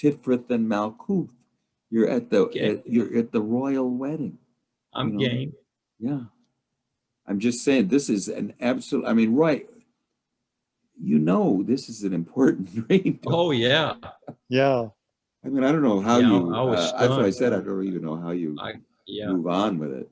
[SPEAKER 1] Tifroth and Malkuth. You're at the royal wedding.
[SPEAKER 3] I'm game.
[SPEAKER 1] Yeah. I'm just saying, this is an absolute, Roy, you know, this is an important dream.
[SPEAKER 3] Oh yeah,
[SPEAKER 4] Yeah.
[SPEAKER 1] I mean, I don't know how
[SPEAKER 3] Yeah,
[SPEAKER 1] you,
[SPEAKER 3] I was
[SPEAKER 1] that's what I
[SPEAKER 3] stunned.
[SPEAKER 1] said. I don't even know how you
[SPEAKER 3] yeah.
[SPEAKER 1] move on with it.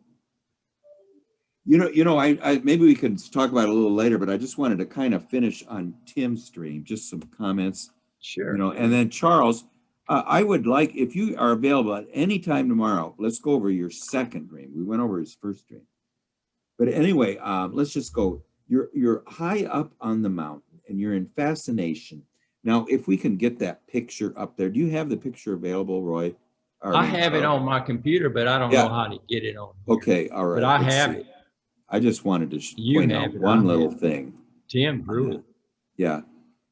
[SPEAKER 1] I maybe we could talk about it a little later, but I just wanted to kind of finish on Tim's stream, just some comments,
[SPEAKER 3] Sure.
[SPEAKER 1] and then Charles, I would like, if you are available at any time tomorrow, let's go over your second dream. We went over his first dream. But anyway, let's just go. You're high up on the mountain and you're in fascination. Now, if we can get that picture up there, do you have the picture available, Roy?
[SPEAKER 3] I have it on my computer, but I don't
[SPEAKER 1] Yeah.
[SPEAKER 3] know how to get it on here.
[SPEAKER 1] Okay, all right.
[SPEAKER 3] But I
[SPEAKER 1] let's
[SPEAKER 3] have
[SPEAKER 1] see.
[SPEAKER 3] it.
[SPEAKER 1] I just wanted to
[SPEAKER 3] You
[SPEAKER 1] point
[SPEAKER 3] have
[SPEAKER 1] out
[SPEAKER 3] it,
[SPEAKER 1] one
[SPEAKER 3] I
[SPEAKER 1] little
[SPEAKER 3] have it.
[SPEAKER 1] thing.
[SPEAKER 3] Tim drew it.
[SPEAKER 1] Yeah,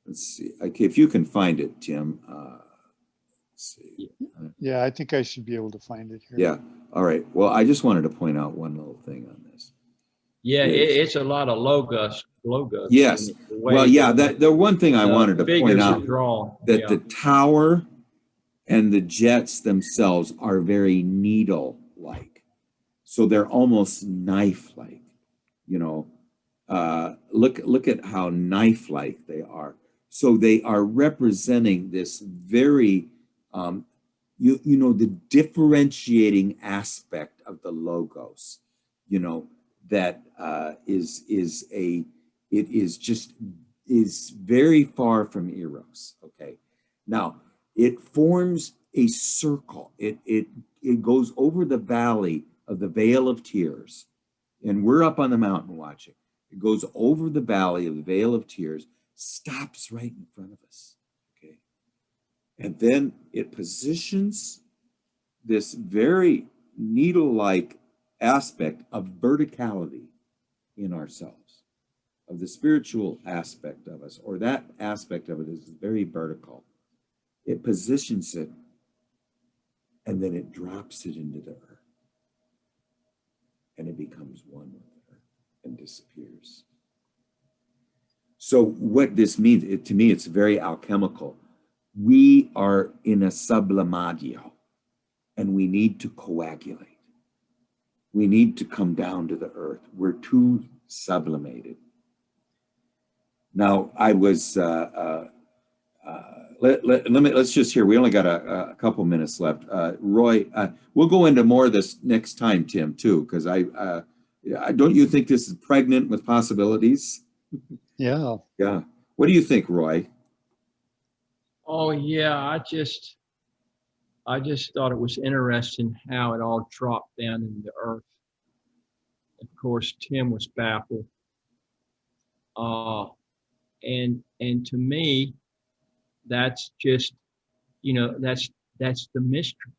[SPEAKER 1] let's see. Okay, if you can find it, Tim. Let's see.
[SPEAKER 4] Yeah, I think I should be able to find it here.
[SPEAKER 1] Yeah, all right. Well, I just wanted to point out one little thing on this.
[SPEAKER 3] Yeah,
[SPEAKER 1] Yes.
[SPEAKER 3] it's a lot of logos.
[SPEAKER 1] Yes.
[SPEAKER 3] in it, the way
[SPEAKER 1] Well, yeah,
[SPEAKER 3] that
[SPEAKER 1] the one thing I
[SPEAKER 3] the
[SPEAKER 1] wanted to point
[SPEAKER 3] figures are
[SPEAKER 1] out,
[SPEAKER 3] drawn.
[SPEAKER 1] that
[SPEAKER 3] Yeah.
[SPEAKER 1] the tower and the jets themselves are very needle-like. So they're almost knife-like, look at how knife-like they are. So they are representing this very, the differentiating aspect of the logos, that is very far from eros. Okay, now it forms a circle. It goes over the valley of the Vale of Tears, and we're up on the mountain watching. It goes over the valley of the Vale of Tears, stops right in front of us. Okay, and then it positions this very needle-like aspect of verticality in ourselves, of the spiritual aspect of us, or that aspect of it is very vertical. It positions it, and then it drops it into the earth, and it becomes one with the earth and disappears. So what this means, to me, it's very alchemical. We are in a sublimadio, and we need to coagulate. We need to come down to the earth. We're too sublimated. Now, I was, let's just hear, we only got a couple minutes left. Roy, we'll go into more of this next time, Tim, too, because don't you think this is pregnant with possibilities?
[SPEAKER 4] Yeah.
[SPEAKER 1] Yeah. What do you think, Roy?
[SPEAKER 3] Oh yeah, I just thought it was interesting how it all dropped down into the earth. Of course, Tim was baffled. And to me, that's just, that's the mystery.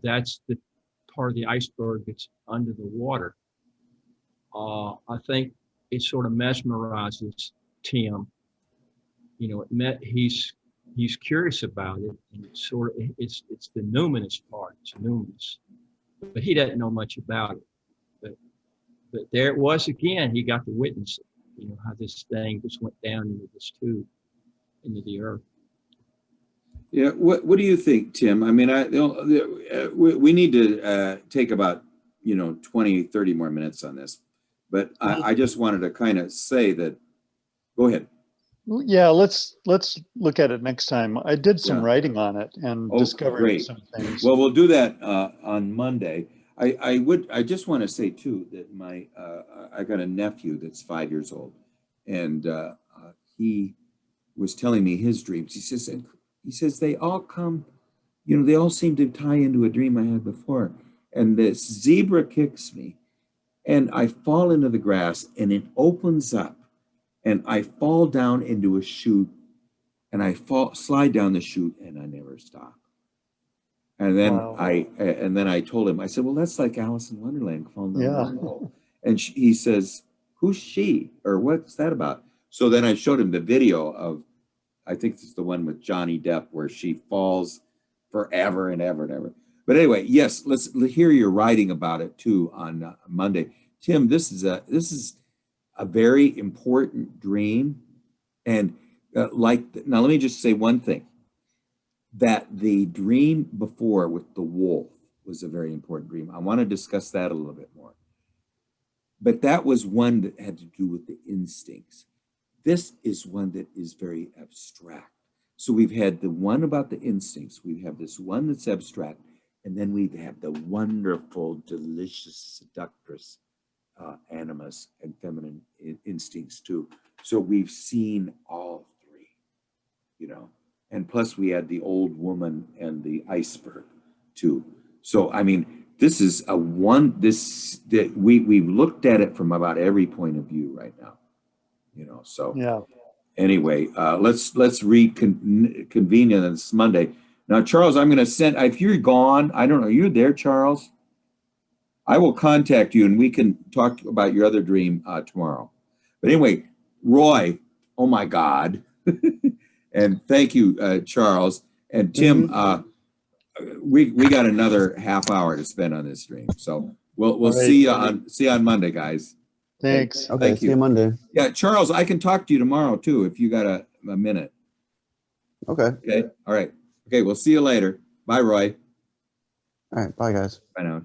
[SPEAKER 3] That's the part of the iceberg that's under the water. I think it sort of mesmerizes Tim. He's curious about it, and it's the numinous part. It's numinous, but he doesn't know much about it. But there it was again. He got to witness it. How this thing just went down into this tube, into the earth.
[SPEAKER 1] Yeah. What do you think, Tim? I mean, we need to take about 20, 30 more minutes on this, but I just wanted to kind of say that. Go ahead.
[SPEAKER 4] Yeah, let's look at it next time. I did some writing on it and discovered some things.
[SPEAKER 1] Well, we'll do that on Monday. I just want to say too that I got a nephew that's 5 years old, and he was telling me his dreams. He says they all come, they all seem to tie into a dream I had before. And this zebra kicks me, and I fall into the grass, and it opens up. And I fall down into a chute, and I slide down the chute, and I never stop. And then I told him, I said, well, that's like Alice in Wonderland falling down the hole. And he says, who's she? Or what's that about? So then I showed him the video of, I think it's the one with Johnny Depp, where she falls forever and ever and ever. But anyway, yes, let's hear your writing about it too on Monday. Tim, this is a very important dream. And now let me just say one thing, that the dream before with the wolf was a very important dream. I want to discuss that a little bit more. But that was one that had to do with the instincts. This is one that is very abstract. So we've had the one about the instincts. We have this one that's abstract, and then we have the wonderful, delicious, seductress animus and feminine instincts too. So we've seen all three, you know, and plus we had the old woman and the iceberg too. So I mean, this is a one. This that we've looked at it from about every point of view right now, you know. So
[SPEAKER 4] Yeah.
[SPEAKER 1] anyway, let's reconvene on this Monday. Now, Charles, I'm going to send. If you're gone, I don't know. You're there, Charles. I will contact you and we can talk about your other dream tomorrow. But anyway, Roy, oh my God. And thank you, Charles. And Tim, we got another half hour to spend on this dream. So we'll
[SPEAKER 4] All right.
[SPEAKER 1] see you on Monday, guys.
[SPEAKER 4] Thanks.
[SPEAKER 2] Okay,
[SPEAKER 1] Thank
[SPEAKER 2] see
[SPEAKER 1] you.
[SPEAKER 2] you Monday.
[SPEAKER 1] Yeah, Charles, I can talk to you tomorrow too if you got a minute.
[SPEAKER 2] Okay.
[SPEAKER 1] Okay. All right. Okay, we'll see you later. Bye, Roy.
[SPEAKER 2] All right. Bye, guys.
[SPEAKER 1] Bye now.